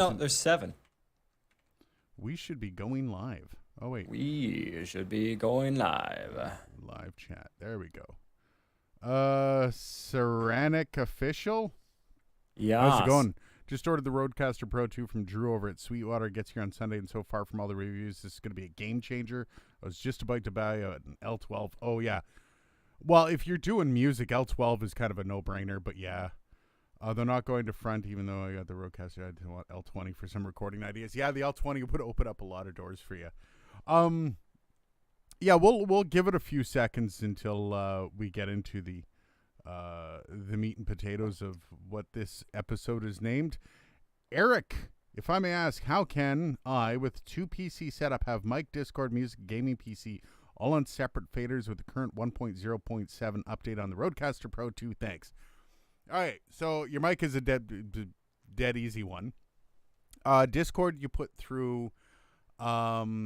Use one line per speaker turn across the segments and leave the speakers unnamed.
No, there's 7.
We should be going live. Oh, wait.
We should be going live.
Live chat. There we go. Ceranic Official?
Yeah.
How's it going? Just ordered the Rodecaster Pro 2 from Drew over at Sweetwater. It gets here on Sunday, and so far from all the reviews, this is going to be a game changer. I was just about to buy an L12. Oh, yeah. Well, if you're doing music, L12 is kind of a no-brainer, but yeah. They're not going to front, even though I got the Rodecaster. I had to want L20 for some recording ideas. Yeah, the L20 would open up a lot of doors for you. Yeah, we'll give it a few seconds until we get into the meat and potatoes of what this episode is named. Eric, if I may ask, how can I, with 2 PC setup, have mic, Discord, music, gaming PC, all on separate faders with the current 1.0.7 update on the Rodecaster Pro 2? Thanks. All right, so your mic is a dead easy one. Discord you put through whatchamacallit,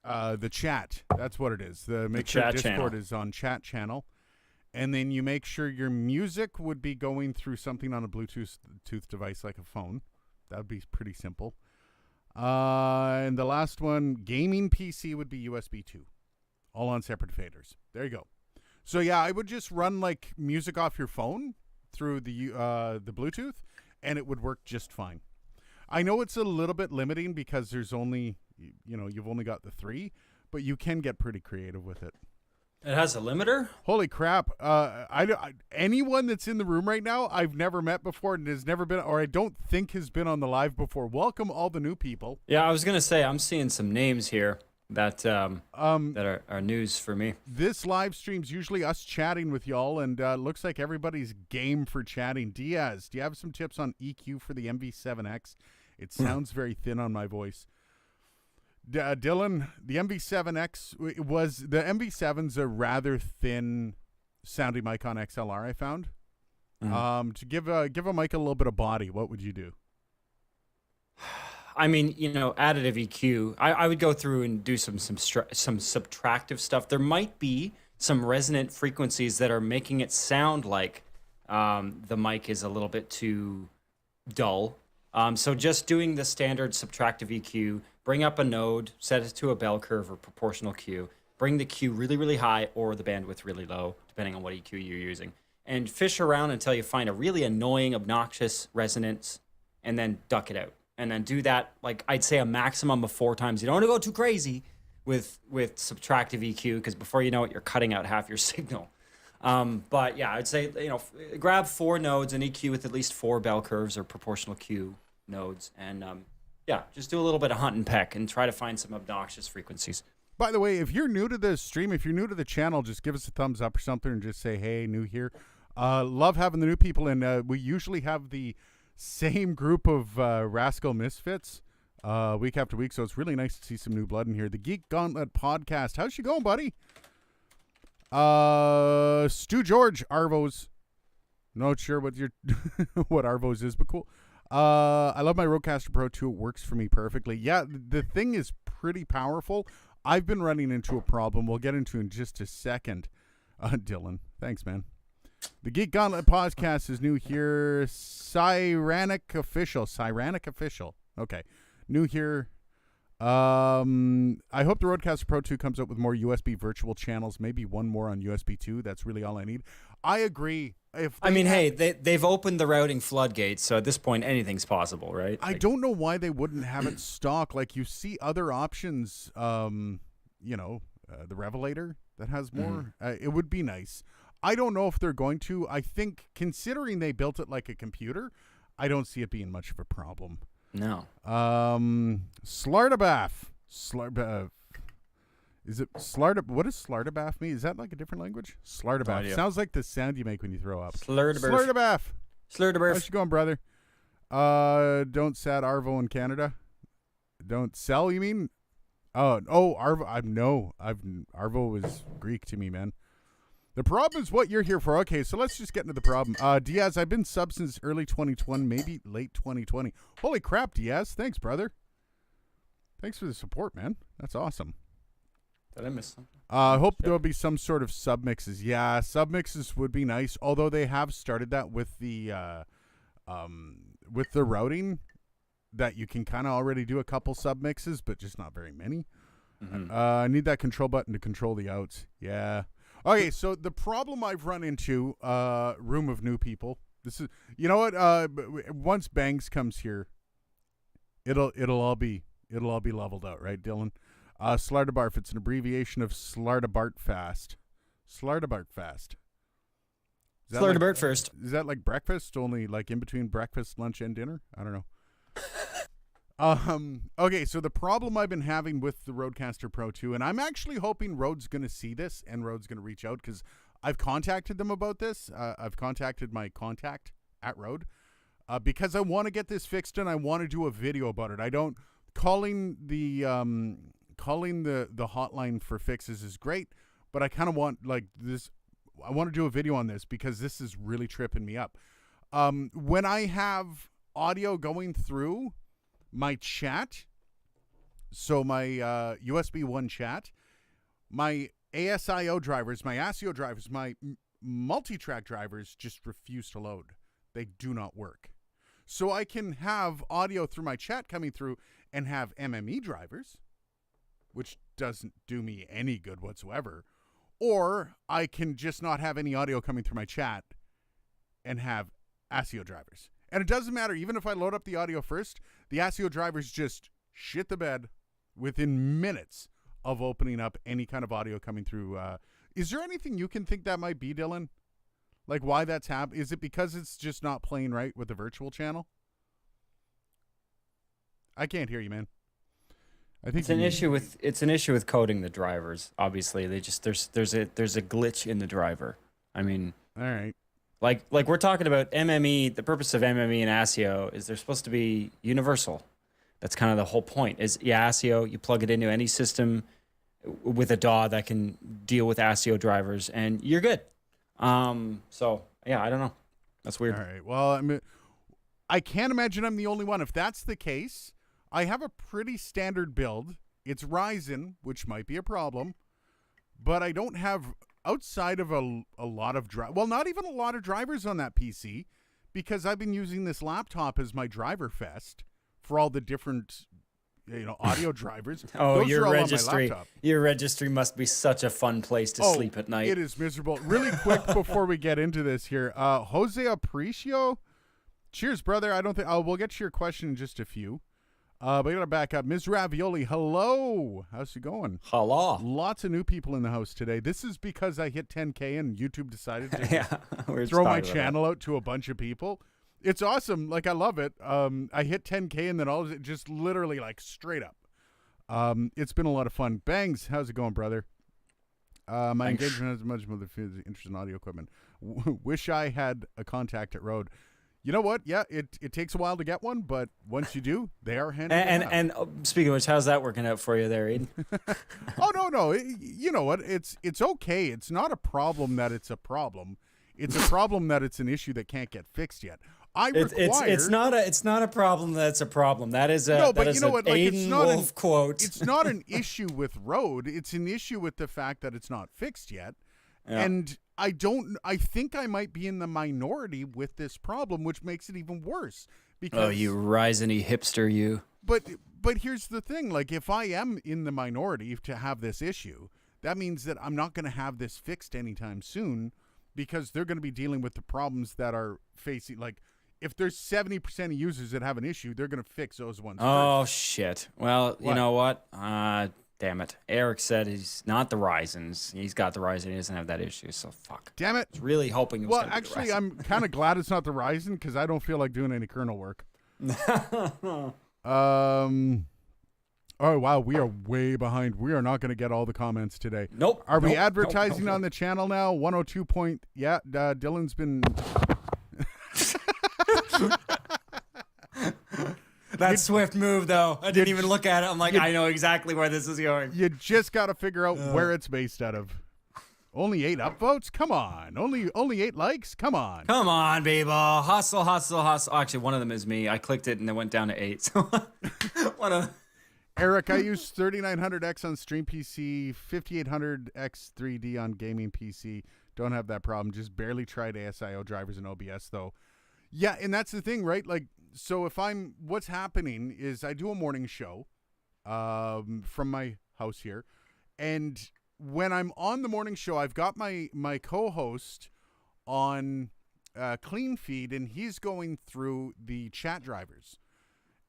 the chat. That's what it is. Make sure Discord
channel
is on chat channel. And then you make sure your music would be going through something on a Bluetooth device like a phone. That would be pretty simple. And the last one, gaming PC, would be USB 2. All on separate faders. There you go. So yeah, I would just run like music off your phone through the Bluetooth, and it would work just fine. I know it's a little bit limiting because there's only, you've only got the 3, but you can get pretty creative with it.
It has a limiter?
Holy crap. Anyone that's in the room right now, I've never met before and has never been, or I don't think has been on the live before. Welcome all the new people.
Yeah, I was going to say, I'm seeing some names here that that are news for me.
This live stream's usually us chatting with y'all, and looks like everybody's game for chatting. Diaz, do you have some tips on EQ for the MV7X? It sounds very thin on my voice. Dylan, the MV7X the MV7's a rather thin sounding mic on XLR, I found. To give a mic a little bit of body, what would you do?
I mean, additive EQ. I would go through and do some subtractive stuff. There might be some resonant frequencies that are making it sound like the mic is a little bit too dull. So just doing the standard subtractive EQ, bring up a node, set it to a bell curve or proportional Q, bring the Q really, really high or the bandwidth really low, depending on what EQ you're using, and fish around until you find a really annoying, obnoxious resonance, and then duck it out. And then do that, like I'd say a maximum of 4 times. You don't want to go too crazy with subtractive EQ, because before you know it, you're cutting out half your signal. But yeah, I'd say, grab 4 nodes and EQ with at least 4 bell curves or proportional Q nodes. And yeah, just do a little bit of hunt and peck and try to find some obnoxious frequencies.
By the way, if you're new to the stream, if you're new to the channel, just give us a thumbs up or something and just say, hey, new here. Love having the new people. And we usually have the same group of rascal misfits week after week, so it's really nice to see some new blood in here. The Geek Gauntlet podcast. How's she going, buddy? Stu George, Arvos. Not sure what your what Arvos is, but cool. I love my Rodecaster Pro 2. It works for me perfectly. Yeah, the thing is pretty powerful. I've been running into a problem we'll get into in just a second. Dylan, thanks, man. The Geek Gauntlet podcast is new here. Cyrannic Official. Okay. New here. I hope the Rodecaster Pro 2 comes out with more USB virtual channels, maybe one more on USB 2. That's really all I need. I agree.
They've opened the routing floodgates, so at this point, anything's possible, right?
I don't know why they wouldn't have it stock. Like, you see other options, the Revelator that has more. It would be nice. I don't know if they're going to. I think, considering they built it like a computer, I don't see it being much of a problem.
No.
Slardabaff. Is it Slardabaff? What does Slardabaff mean? Is that like a different language? Slardabaff. Sounds like the sound you make when you throw up. Slardabaff. How's you going, brother? Don't sad Arvo in Canada. Don't sell, you mean? Arvo. Arvo is Greek to me, man. The problem is what you're here for. Okay, so let's just get into the problem. Diaz, I've been sub since early 2020, maybe late 2020. Holy crap, Diaz. Thanks, brother. Thanks for the support, man. That's awesome.
Did I miss something?
I hope there'll be some sort of submixes. Yeah, submixes would be nice. Although they have started that with the routing, that you can kind of already do a couple submixes, but just not very many.
Mm-hmm.
I need that control button to control the outs. Yeah. Okay, so the problem I've run into, room of new people. This is, you know what? Once Bangs comes here, it'll all be leveled out, right, Dylan? Slardabarf, it's an abbreviation of Slardabart Fast. Slardabart Fast.
Slardabart first.
Is that like breakfast, only like in between breakfast, lunch, and dinner? I don't know. Okay, so the problem I've been having with the Rodecaster Pro 2, and I'm actually hoping Rode's going to see this and Rode's going to reach out, because I've contacted them about this. I've contacted my contact at Rode because I want to get this fixed and I want to do a video about it. I don't calling the hotline for fixes is great, but I kind of want like this. I want to do a video on this because this is really tripping me up. When I have audio going through my chat, so my USB 1 chat, my ASIO drivers, my ASIO drivers, my multi-track drivers just refuse to load. They do not work. So I can have audio through my chat coming through and have MME drivers, which doesn't do me any good whatsoever. Or I can just not have any audio coming through my chat and have ASIO drivers. And it doesn't matter. Even if I load up the audio first, the ASIO drivers just shit the bed within minutes of opening up any kind of audio coming through. Is there anything you can think that might be, Dylan? Like why that's happening? Is it because it's just not playing right with the virtual channel? I can't hear you, man. I think
it's an issue with coding the drivers. Obviously, there's a glitch in the driver. I mean,
all right.
Like we're talking about MME. The purpose of MME and ASIO is they're supposed to be universal. That's kind of the whole point. Is ASIO, you plug it into any system with a DAW that can deal with ASIO drivers, and you're good. So yeah, I don't know. That's weird.
All right. Well, I mean, I can't imagine I'm the only one. If that's the case, I have a pretty standard build. It's Ryzen, which might be a problem, but I don't have outside of a lot of not even a lot of drivers on that PC, because I've been using this laptop as my driver fest for all the different audio drivers.
Oh,
Those
your
are all
registry.
on my laptop.
Your registry must be such a fun place to sleep at night.
It is miserable. Really quick before we get into this here, Jose Aparicio, cheers, brother. I don't think we'll get to your question in just a few. But we gotta back up. Ms. Ravioli, hello. How's it going?
Hello.
Lots of new people in the house today. This is because I hit 10K and YouTube decided to
throw
throw my channel out to a bunch of people. It's awesome. Like, I love it. I hit 10K and then all of it just literally like straight up. It's been a lot of fun. Bangs, how's it going, brother? My engagement has much more interest in audio equipment. Wish I had a contact at Rode. You know what? Yeah, it takes a while to get one, but once you do, they are handy.
And speaking of which, how's that working out for you there, Aiden?
Oh, no. You know what? It's okay. It's not a problem that it's a problem. It's a problem that it's an issue that can't get fixed yet.
It's not a problem that's a problem. That is a Aiden Wolf quote.
It's not an issue with Rode. It's an issue with the fact that it's not fixed yet. Yeah. And I think I might be in the minority with this problem, which makes it even worse. Because,
you Ryzen-y hipster, you.
But here's the thing. Like, if I am in the minority to have this issue, that means that I'm not going to have this fixed anytime soon, because they're going to be dealing with the problems that are facing. Like, if there's 70% of users that have an issue, they're going to fix those ones first.
Shit. Well, you know what? Damn it. Eric said he's not the Ryzen's. He's got the Ryzen. He doesn't have that issue, so fuck.
Damn it.
I was really hoping it was
Well, actually, I'm kind of glad it's not the Ryzen, because I don't feel like doing any kernel work. Oh, wow. We are way behind. We are not going to get all the comments today.
Nope.
Are we advertising on the channel now? 102 point. Yeah, Dylan's been...
That swift move, though. I didn't even look at it. I'm like, I know exactly where this is going.
You just got to figure out where it's based out of. Only 8 upvotes? Come on. Only 8 likes? Come on.
Come on, people. Hustle. Actually, one of them is me. I clicked it and it went down to 8. So one of
Eric, I use 3900X on Stream PC, 5800X 3D on gaming PC. Don't have that problem. Just barely tried ASIO drivers and OBS though. Yeah, and that's the thing, right? Like, so what's happening is I do a morning show from my house here, and when I'm on the morning show, I've got my co-host on clean feed, and he's going through the chat drivers.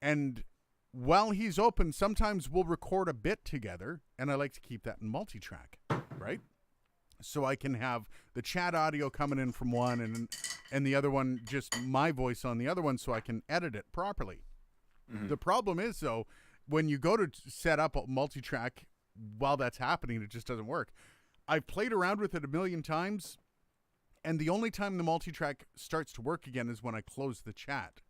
And while he's open, sometimes we'll record a bit together, and I like to keep that in multi-track, right? So I can have the chat audio coming in from one and the other one, just my voice on the other one, so I can edit it properly. Mm-hmm. The problem is, though, when you go to set up a multi-track while that's happening, it just doesn't work. I've played around with it a million times, and the only time the multi-track starts to work again is when I close the chat.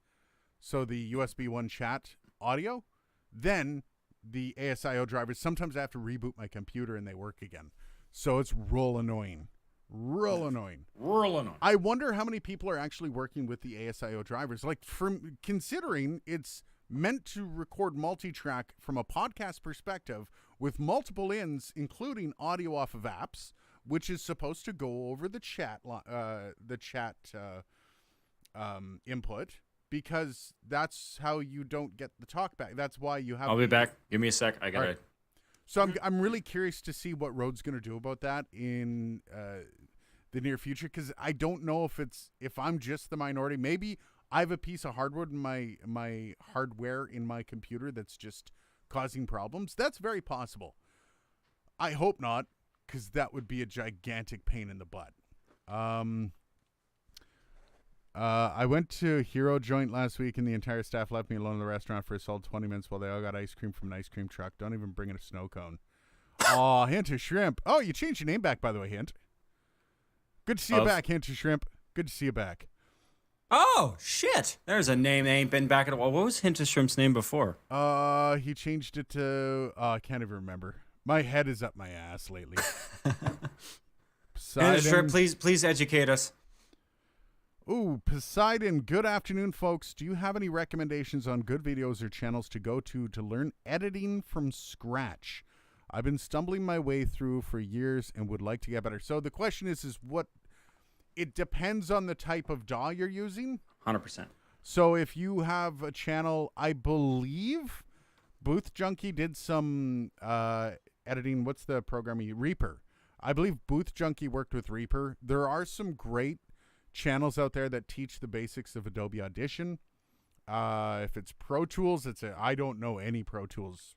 So the USB 1 chat audio, then the ASIO drivers, sometimes I have to reboot my computer and they work again. So it's real annoying. Real annoying. I wonder how many people are actually working with the ASIO drivers. Like, from considering it's meant to record multi-track from a podcast perspective with multiple ins, including audio off of apps, which is supposed to go over the chat input, because that's how you don't get the talk back. That's why you have.
I'll be back. Give me a sec. I gotta.
Right. So I'm really curious to see what Rode's going to do about that in the near future, because I don't know if I'm just the minority. Maybe I have a piece of hardware in my hardware in my computer that's just causing problems. That's very possible. I hope not, because that would be a gigantic pain in the butt. I went to Hero Joint last week, and the entire staff left me alone in the restaurant for a solid 20 minutes while they all got ice cream from an ice cream truck. Don't even bring in a snow cone. Aw, Hint of Shrimp. Oh, you changed your name back, by the way, Hint. Good to see you back, Hint of Shrimp. Good to see you back.
Oh, shit. There's a name that ain't been back in a while. What was Hint of Shrimp's name before?
He changed it to... I can't even remember. My head is up my ass lately.
Hint of Shrimp, please educate us.
Ooh, Poseidon. Good afternoon, folks. Do you have any recommendations on good videos or channels to go to learn editing from scratch? I've been stumbling my way through for years and would like to get better. So the question is what... It depends on the type of DAW you're using.
100%.
So if you have a channel, I believe Booth Junkie did some editing. What's the program? Reaper. I believe Booth Junkie worked with Reaper. There are some great channels out there that teach the basics of Adobe Audition. If it's Pro Tools, I don't know any Pro Tools.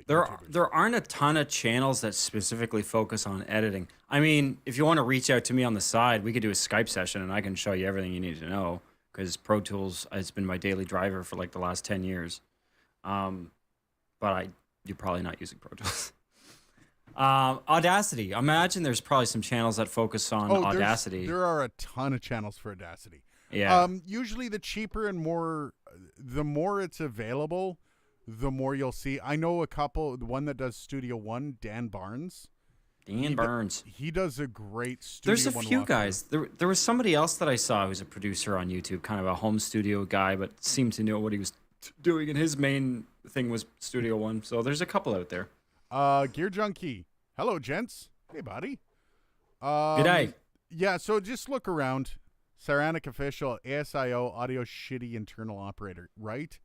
There aren't a ton of channels that specifically focus on editing. I mean, if you want to reach out to me on the side, we could do a Skype session and I can show you everything you need to know, because Pro Tools has been my daily driver for like the last 10 years. But you're probably not using Pro Tools. Audacity. Imagine there's probably some channels that focus on Audacity.
There are a ton of channels for Audacity.
Yeah.
Usually the cheaper and the more it's available, the more you'll see. I know a couple. The one that does Studio One, Dan Barnes. He does a great Studio One.
There's a few guys. There was somebody else that I saw who's a producer on YouTube, kind of a home studio guy, but seemed to know what he was doing, and his main thing was Studio One. So there's a couple out there.
Gear Junkie. Hello, gents. Hey, buddy.
Good day.
Yeah, so just look around. Saranic Official, ASIO, Audio Shitty Internal Operator, right?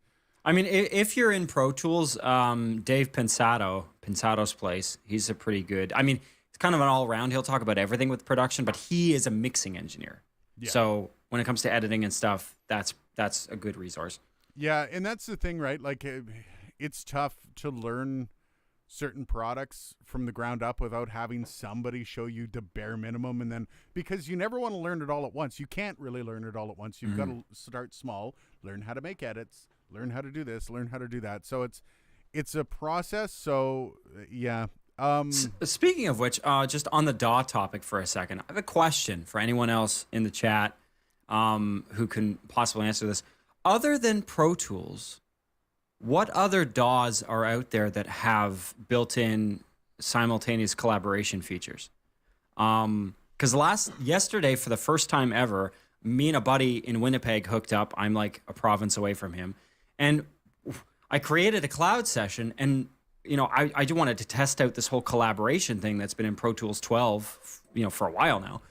I mean, if you're in Pro Tools, Dave Pensato's place, he's a pretty good... I mean, it's kind of an all-around. He'll talk about everything with production, but he is a mixing engineer. Yeah. So when it comes to editing and stuff, that's a good resource.
Yeah, and that's the thing, right? Like, it's tough to learn certain products from the ground up without having somebody show you the bare minimum, and then because you never want to learn it all at once. You can't really learn it all at once. You've got to start small, learn how to make edits, learn how to do this, learn how to do that. So it's a process. So yeah.
Speaking of which, just on the DAW topic for a second, I have a question for anyone else in the chat who can possibly answer this. Other than Pro Tools, what other DAWs are out there that have built-in simultaneous collaboration features? Because yesterday, for the first time ever, me and a buddy in Winnipeg hooked up. I'm like a province away from him. And I created a cloud session, and I just wanted to test out this whole collaboration thing that's been in Pro Tools 12, for a while now,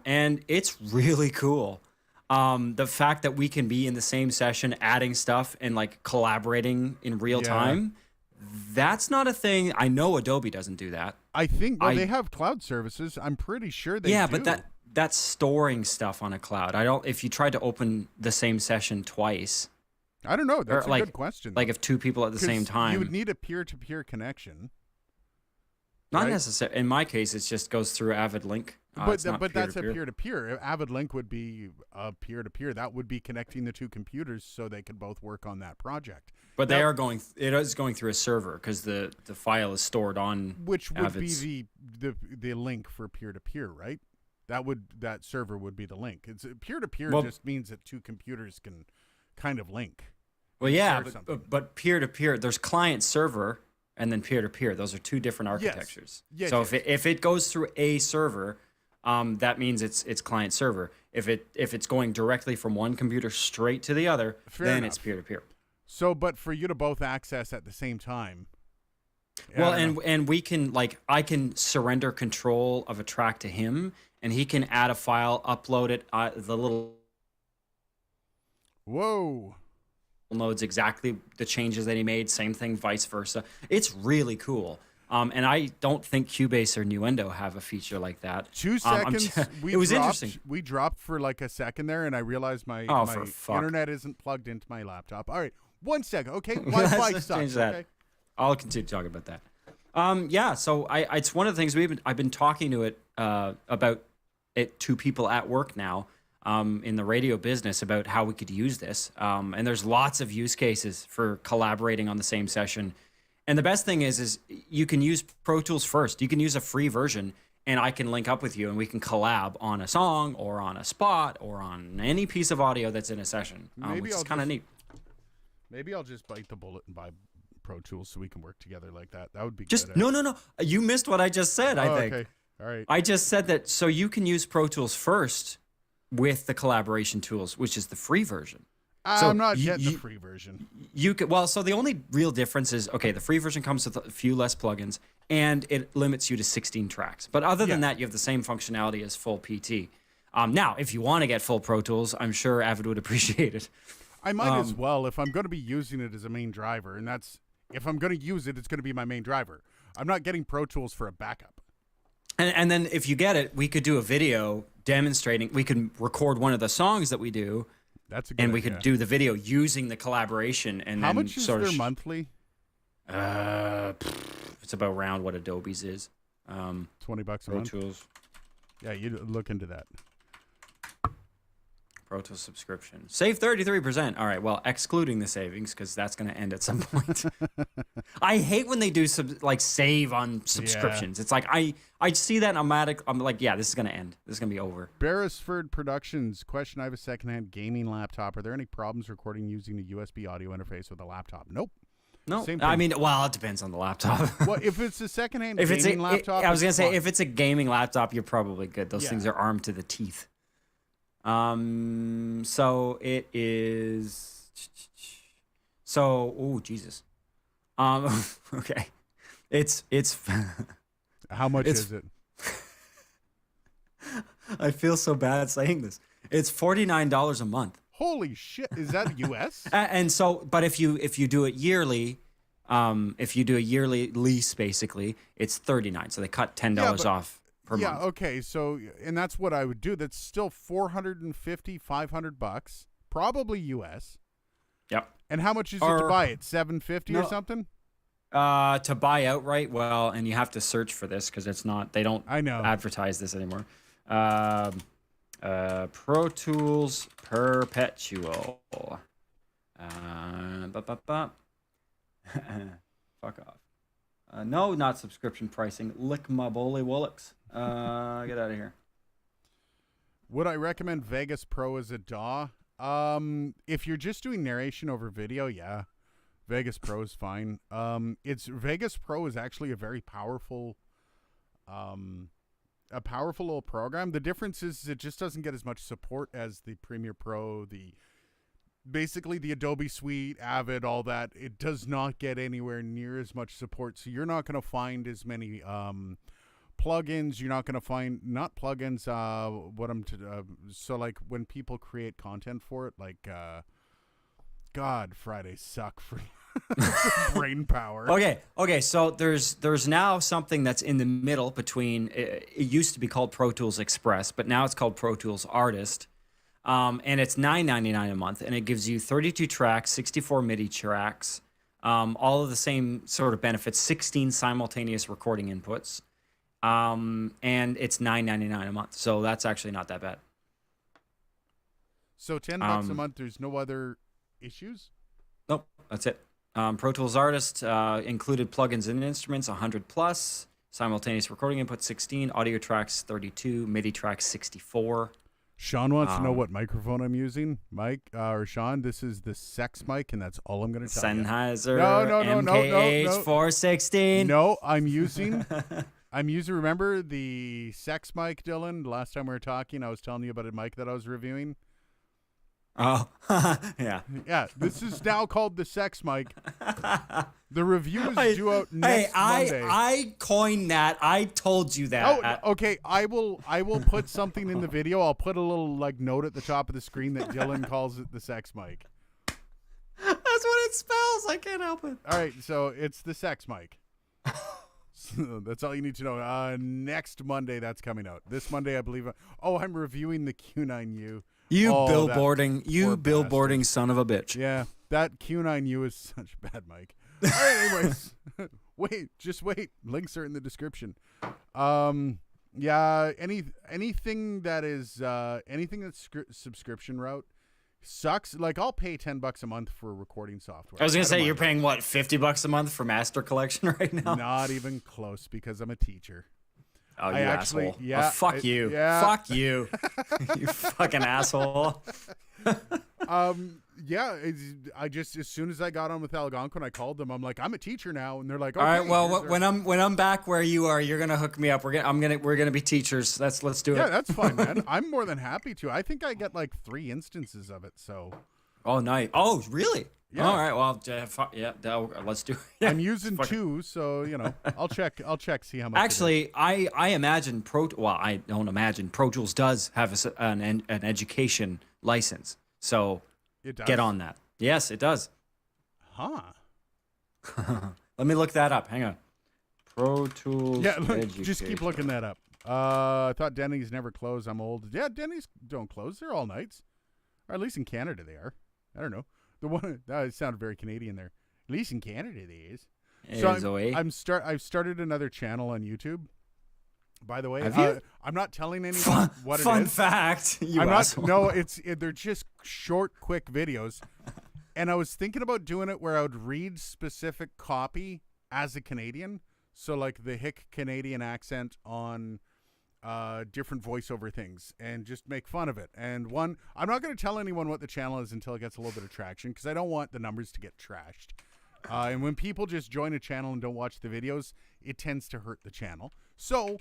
and it's really cool. The fact that we can be in the same session, adding stuff and like collaborating in real time, that's not a thing. I know Adobe doesn't do that.
I think they have cloud services. I'm pretty sure they do.
Yeah, but that's storing stuff on a cloud. I don't. If you tried to open the same session twice,
I don't know. That's a good question.
Like if two people at the same time,
you would need a peer-to-peer connection.
Not necessarily. In my case, it just goes through Avid Link.
But that's a peer-to-peer. Avid Link would be a peer-to-peer. That would be connecting the two computers so they could both work on that project.
But it is going through a server because the file is stored on
which would
Avid's.
be the link for peer-to-peer, right? That server would be the link. It's peer-to-peer just means that two computers can kind of link.
Well, yeah, but peer-to-peer, there's client server and then peer-to-peer. Those are two different architectures.
Yes.
So if it goes through a server, that means it's client server. If it's going directly from one computer straight to the other, then it's peer-to-peer.
So, but for you to both access at the same time.
Well, and we can I can surrender control of a track to him, and he can add a file, upload it, the little.
Whoa.
Nodes exactly the changes that he made. Same thing, vice versa. It's really cool. And I don't think Cubase or Nuendo have a feature like that.
2 seconds.
It was interesting.
We dropped for like a second there, and I realized my internet isn't plugged into my laptop. All right, 1 second. Okay, Wi-Fi sucks. Okay.
I'll continue talking about that. Yeah. So it's one of the things I've been talking to it about it to people at work now. In the radio business about how we could use this. And there's lots of use cases for collaborating on the same session. And the best thing is you can use Pro Tools first. You can use a free version, and I can link up with you, and we can collab on a song or on a spot or on any piece of audio that's in a session, which is kind of neat.
Maybe I'll just bite the bullet and buy Pro Tools so we can work together like that. That would be
just
good.
No. You missed what I just said, I think.
Okay. All right.
I just said that so you can use Pro Tools first with the collaboration tools, which is the free version.
I'm not getting the free version.
So the only real difference is, the free version comes with a few less plugins, and it limits you to 16 tracks. But other than that, you have the same functionality as full PT. Now, if you want to get full Pro Tools, I'm sure Avid would appreciate it.
I might as well if I'm going to be using it as a main driver, and if I'm going to use it, it's going to be my main driver. I'm not getting Pro Tools for a backup.
And then if you get it, we could do a video demonstrating. We can record one of the songs that we do.
That's a good
and we
idea.
could do the video using the collaboration. And
how much is their monthly?
It's about around what Adobe's is.
$20 a month.
Pro Tools.
Yeah, you look into that.
Pro Tools subscription. Save 33%. All right, well, excluding the savings, because that's going to end at some point. I hate when they do save on subscriptions. It's like I see that and I'm like, yeah, this is going to end. This is going to be over.
Beresford Productions. Question, I have a secondhand gaming laptop. Are there any problems recording using the USB audio interface with a laptop? Nope.
No, I mean, well, it depends on the laptop.
Well, if it's a secondhand gaming laptop,
I was going to say, if it's a gaming laptop, you're probably good. Those things are armed to the teeth. So it is. So, oh Jesus. Okay, it's.
How much is it?
I feel so bad saying this. It's $49 a month.
Holy shit! Is that US?
And so, but if you do it yearly, if you do a yearly lease, basically, it's $39. So they cut $10 off.
Yeah, okay, so, and that's what I would do. That's still $450, $500, probably US.
Yep.
And how much is it to buy it? $750 or something?
To buy outright, well, and you have to search for this because it's not, they don't advertise this anymore. Pro Tools Perpetual. Fuck off. No, not subscription pricing. Lick my bully wollocks. Get out of here.
Would I recommend Vegas Pro as a DAW? If you're just doing narration over video, yeah. Vegas Pro is fine. Vegas Pro is actually a very powerful little program. The difference is it just doesn't get as much support as the Premiere Pro, the basically the Adobe Suite, Avid, all that, it does not get anywhere near as much support. So you're not going to find as many plugins. You're not going to find not plugins. So like when people create content for it, like God, Fridays suck for brain power.
Okay. So there's now something that's in the middle between. It used to be called Pro Tools Express, but now it's called Pro Tools Artist. And it's $9.99 a month, and it gives you 32 tracks, 64 MIDI tracks, all of the same sort of benefits, 16 simultaneous recording inputs, and it's $9.99 a month. So that's actually not that bad.
So $10 a month. There's no other issues.
Nope, that's it. Pro Tools Artist included plugins and instruments, 100 plus, simultaneous recording input 16, audio tracks 32, MIDI tracks 64.
Sean wants to know what microphone I'm using. Sean, this is the Sex mic, and that's all I'm going to tell you.
Sennheiser
No.
MKH416.
No, I'm using, remember the Sex mic, Dylan? The last time we were talking, I was telling you about a mic that I was reviewing.
Oh, yeah.
Yeah, this is now called the Sex mic. The review is due out next Monday.
I coined that. I told you that.
Oh, okay. I will put something in the video. I'll put a little note at the top of the screen that Dylan calls it the Sex mic.
That's what it spells. I can't help it.
All right, so it's the Sex mic. So that's all you need to know. Next Monday, that's coming out. This Monday, I believe. I'm reviewing the Q9U.
Billboarding son of a bitch.
Yeah, that Q9U is such a bad mic. All right, anyways, wait. Links are in the description. Yeah, anything that's subscription route sucks. Like I'll pay $10 a month for recording software.
I was gonna say you're paying what, $50 a month for Master Collection right now?
Not even close because I'm a teacher.
Oh, you asshole.
Yeah.
Fuck you.
Yeah.
Fuck you. You fucking asshole.
Yeah, I just as soon as I got on with Algonquin, I called them. I'm like, I'm a teacher now, and they're like, okay,
all right. Well, when I'm back where you are, you're gonna hook me up. We're gonna be teachers. Let's do it.
Yeah, that's fine, man. I'm more than happy to. I think I get like 3 instances of it. So.
Oh, nice. Oh, really?
Yeah.
All right. Well, let's do it. Yeah.
I'm using 2, so I'll check. See how much.
Actually, I imagine I don't imagine Pro Tools does have an education license. So
it does.
Get on that. Yes, it does.
Huh.
Let me look that up. Hang on. Pro Tools.
Yeah, just keep looking that up. I thought Denny's never closed. I'm old. Yeah, Denny's don't close. They're all nights. Or at least in Canada they are. I don't know. The one that sounded very Canadian there. At least in Canada they is. So I've started another channel on YouTube. By the way,
have you?
I'm not telling anyone what it is.
Fun fact.
They're just short, quick videos. And I was thinking about doing it where I would read specific copy as a Canadian. So like the hick Canadian accent on different voiceover things and just make fun of it. And I'm not going to tell anyone what the channel is until it gets a little bit of traction because I don't want the numbers to get trashed. And when people just join a channel and don't watch the videos, it tends to hurt the channel. So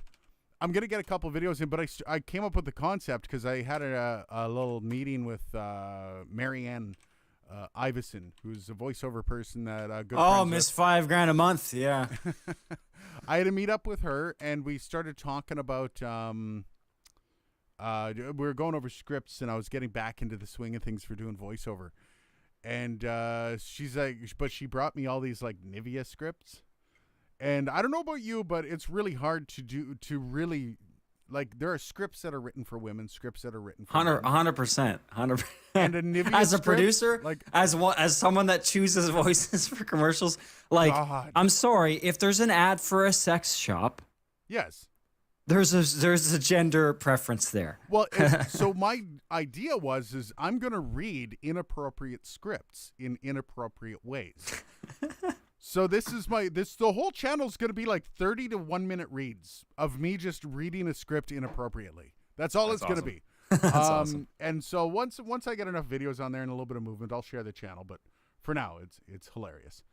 I'm going to get a couple videos in, but I came up with the concept because I had a little meeting with Marianne Iveson, who's a voiceover person that good
Miss $5,000 a month. Yeah.
I had to meet up with her, and we started talking about we were going over scripts, and I was getting back into the swing of things for doing voiceover. And she's like, but she brought me all these like Nivea scripts. And I don't know about you, but it's really hard to really, like, there are scripts that are written for women, scripts that are written for
100%.
And a Nivea
as a
script,
producer,
like,
as someone that chooses voices for commercials, like,
God.
I'm sorry, if there's an ad for a sex shop,
yes,
there's a gender preference there.
Well, so my idea is I'm going to read inappropriate scripts in inappropriate ways. So the whole channel is going to be like 30 to 1 minute reads of me just reading a script inappropriately. That's all it's going to be.
That's awesome.
And so once I get enough videos on there and a little bit of movement, I'll share the channel. But for now, it's hilarious.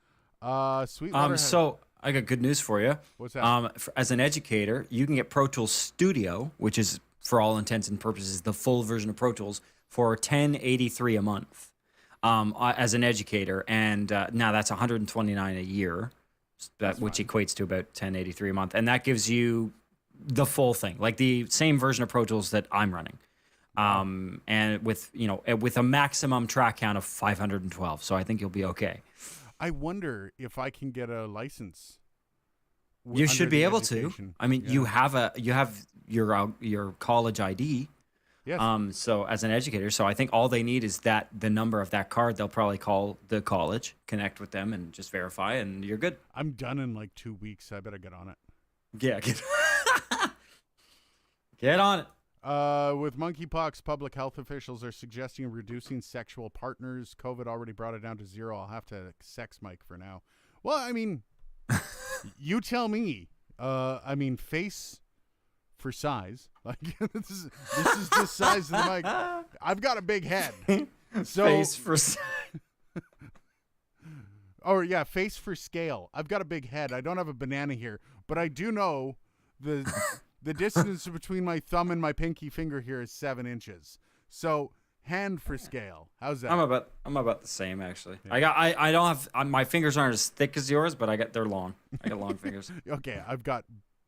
Sweet.
So I got good news for you.
What's that?
As an educator, you can get Pro Tools Studio, which is for all intents and purposes the full version of Pro Tools, for $10.83 a month. as an educator, and now that's $129 a year, which equates to about $1083 a month, and that gives you the full thing, like the same version of Pro Tools that I'm running, and with a maximum track count of 512. So I think you'll be okay.
I wonder if I can get a license.
You should be able
education.
to. I mean, you have your college ID.
Yes.
So as an educator, so I think all they need is the number of that card. They'll probably call the college, connect with them, and just verify, and you're good.
I'm done in like 2 weeks. I better get on it.
Yeah, get on it.
With monkeypox, public health officials are suggesting reducing sexual partners. COVID already brought it down to 0. I'll have to sex Mike for now. Well, I mean, you tell me. I mean, face for size. Like this is the size of the mic. I've got a big head. So
Face for
Oh yeah, face for scale. I've got a big head. I don't have a banana here, but I do know the distance between my thumb and my pinky finger here is 7 inches. So hand for scale. How's that?
I'm about the same actually. Yeah. I don't have my fingers aren't as thick as yours, but they're long. I got long fingers.
Okay, I've got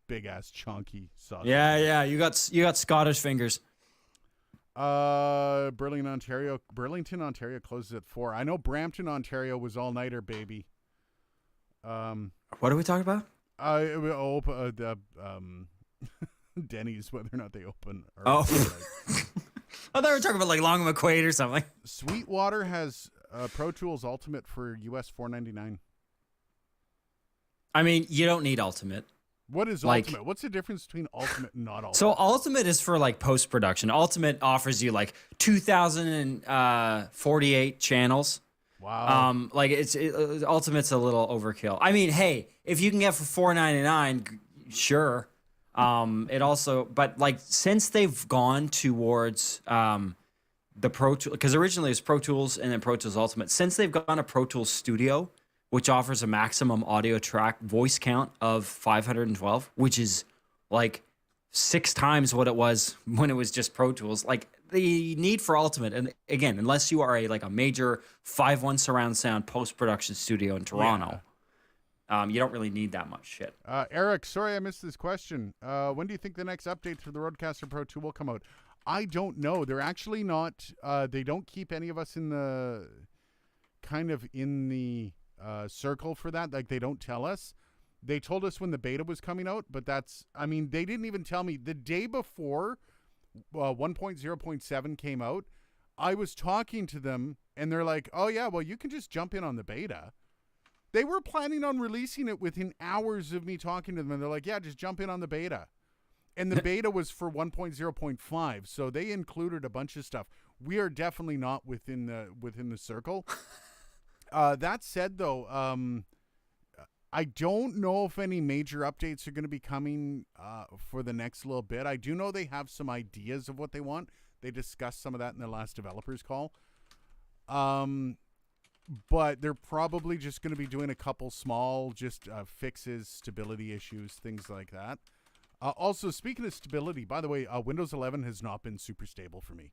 big ass chunky sauce.
Yeah. You got Scottish fingers.
Burlington, Ontario closes at 4. I know Brampton, Ontario was all nighter, baby.
What are we talking about?
Denny's, whether or not they open.
Oh, I thought we were talking about like Long McQuaid or something.
Sweetwater has Pro Tools Ultimate for US $499.
I mean, you don't need Ultimate.
What is Ultimate? What's the difference between Ultimate and not Ultimate?
So Ultimate is for like post-production. Ultimate offers you like 2,048 channels.
Wow.
Ultimate's a little overkill. I mean, hey, if you can get for $499, sure. It also, but like since they've gone towards the Pro Tools, because originally it was Pro Tools and then Pro Tools Ultimate. Since they've gone to Pro Tools Studio, which offers a maximum audio track voice count of 512, which is like 6 times what it was when it was just Pro Tools. Like the need for Ultimate, and again, unless you are a major 5.1 surround sound post-production studio in Toronto, you don't really need that much shit.
Eric, sorry I missed this question. When do you think the next update for the Rodecaster Pro 2 will come out? I don't know. They're actually not. They don't keep any of us in the circle for that. Like they don't tell us. They told us when the beta was coming out, but they didn't even tell me the day before 1.0.7 came out. I was talking to them and they're like, oh yeah, well you can just jump in on the beta. They were planning on releasing it within hours of me talking to them, and they're like, yeah, just jump in on the beta. And the beta was for 1.0.5, so they included a bunch of stuff. We are definitely not within the circle. That said, though, I don't know if any major updates are going to be coming for the next little bit. I do know they have some ideas of what they want. They discussed some of that in their last developers call. But they're probably just going to be doing a couple small fixes, stability issues, things like that. Also, speaking of stability, by the way, Windows 11 has not been super stable for me.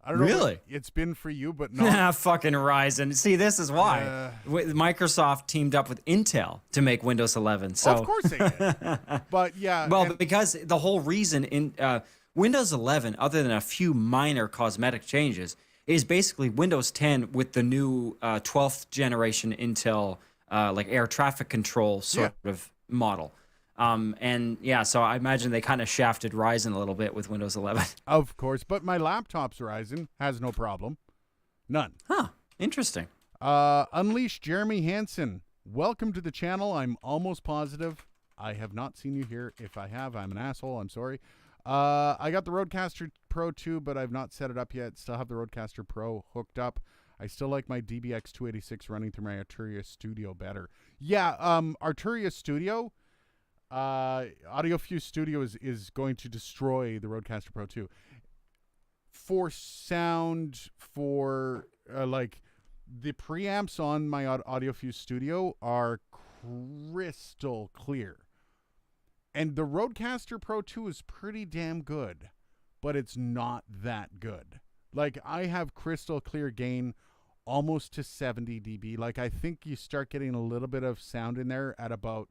I don't know.
Really?
It's been for you, but not.
Fucking Ryzen. See, this is why. Microsoft teamed up with Intel to make Windows 11. So
of course they did. But yeah.
Well, because the whole reason in Windows 11, other than a few minor cosmetic changes, is basically Windows 10 with the new 12th generation Intel air traffic control sort of model. So I imagine they kind of shafted Ryzen a little bit with Windows 11.
Of course, but my laptop's Ryzen has no problem. None.
Huh. Interesting.
Unleash Jeremy Hansen. Welcome to the channel. I'm almost positive I have not seen you here. If I have, I'm an asshole. I'm sorry. I got the Rodecaster Pro 2, but I've not set it up yet. Still have the Rodecaster Pro hooked up. I still like my DBX 286 running through my Arturia Studio better. Yeah, Arturia Studio, AudioFuse Studio is going to destroy the Rodecaster Pro 2. For sound, for the preamps on my AudioFuse Studio are crystal clear. And the Rodecaster Pro 2 is pretty damn good, but it's not that good. Like, I have crystal clear gain almost to 70 dB. Like I think you start getting a little bit of sound in there at about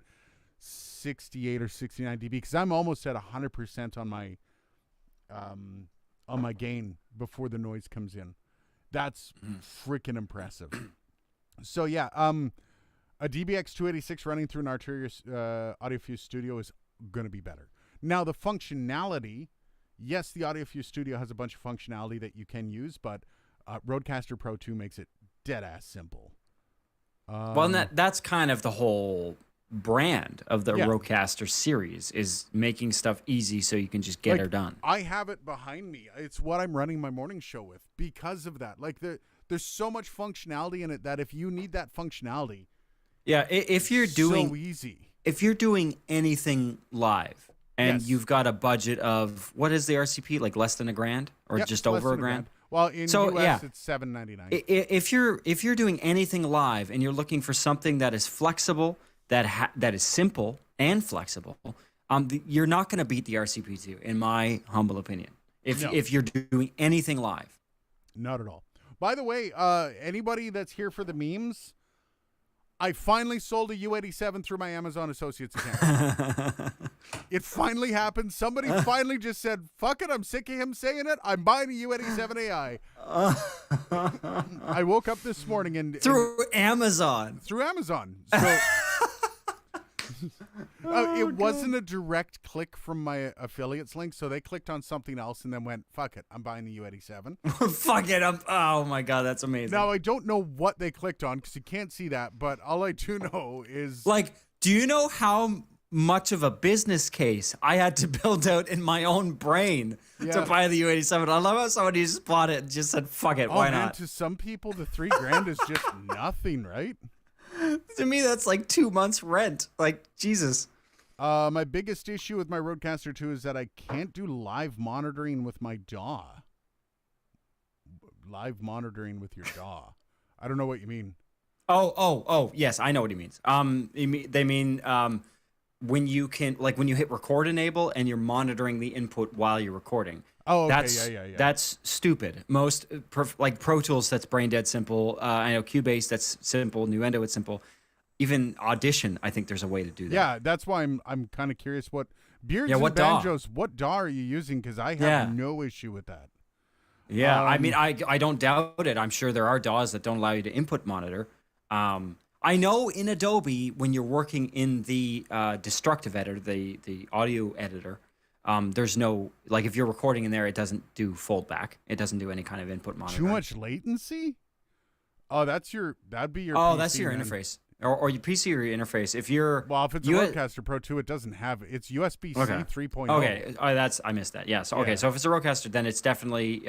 68 or 69 dB, because I'm almost at 100% on my gain before the noise comes in. That's freaking impressive. So yeah, a DBX 286 running through an Arturia AudioFuse Studio is going to be better. Now the functionality, yes, the AudioFuse Studio has a bunch of functionality that you can use, but Rodecaster Pro 2 makes it dead ass simple.
Well, that's kind of the whole brand of the Rodecaster series, is making stuff easy so you can just get her done.
I have it behind me. It's what I'm running my morning show with because of that. Like there's so much functionality in it that if you need that functionality,
if you're doing
so easy.
If you're doing anything live and you've got a budget of, what is the RCP, like less than $1,000 or just over $1,000?
Well, in US it's $799.
If you're doing anything live and you're looking for something that is flexible, that is simple and flexible, you're not going to beat the RCP2, in my humble opinion. If you're doing anything live,
not at all. By the way, anybody that's here for the memes, I finally sold a U87 through my Amazon Associates account. It finally happened. Somebody finally just said, fuck it, I'm sick of him saying it. I'm buying a U87 AI. I woke up this morning and...
Through Amazon.
Through Amazon. So... it wasn't a direct click from my affiliates link, so they clicked on something else and then went, fuck it, I'm buying the U87.
Fuck it, oh my god, that's amazing.
Now, I don't know what they clicked on because you can't see that, but all I do know is...
Like, do you know how much of a business case I had to build out in my own brain to buy the U87? I love how somebody just bought it and just said, fuck it, why not?
To some people, the $3,000 is just nothing, right?
To me, that's like 2 months rent. Like, Jesus.
My biggest issue with my Rodecaster 2 is that I can't do live monitoring with my DAW. Live monitoring with your DAW. I don't know what you mean.
Oh, yes, I know what he means. They mean when you can, like when you hit record enable and you're monitoring the input while you're recording.
Oh, okay, yeah.
That's stupid. Most like Pro Tools, that's brain dead simple. I know Cubase, that's simple. Nuendo, it's simple. Even Audition, I think there's a way to do that.
Yeah, that's why I'm kind of curious what Beards and Banjos. What DAW are you using? Because I have no issue with that.
Yeah, I mean, I don't doubt it. I'm sure there are DAWs that don't allow you to input monitor. I know in Adobe, when you're working in the destructive editor, the audio editor, there's no, like if you're recording in there, it doesn't do foldback. It doesn't do any kind of input monitoring.
Too much latency? Oh, that'd be your
PC,
that's your
interface. Or your PC or your interface. If you're...
Well, if it's a Rodecaster Pro 2, it doesn't have it. It's USB-C 3.0.
Okay, I missed that. Yeah, so so if it's a Rodecaster, then it's definitely...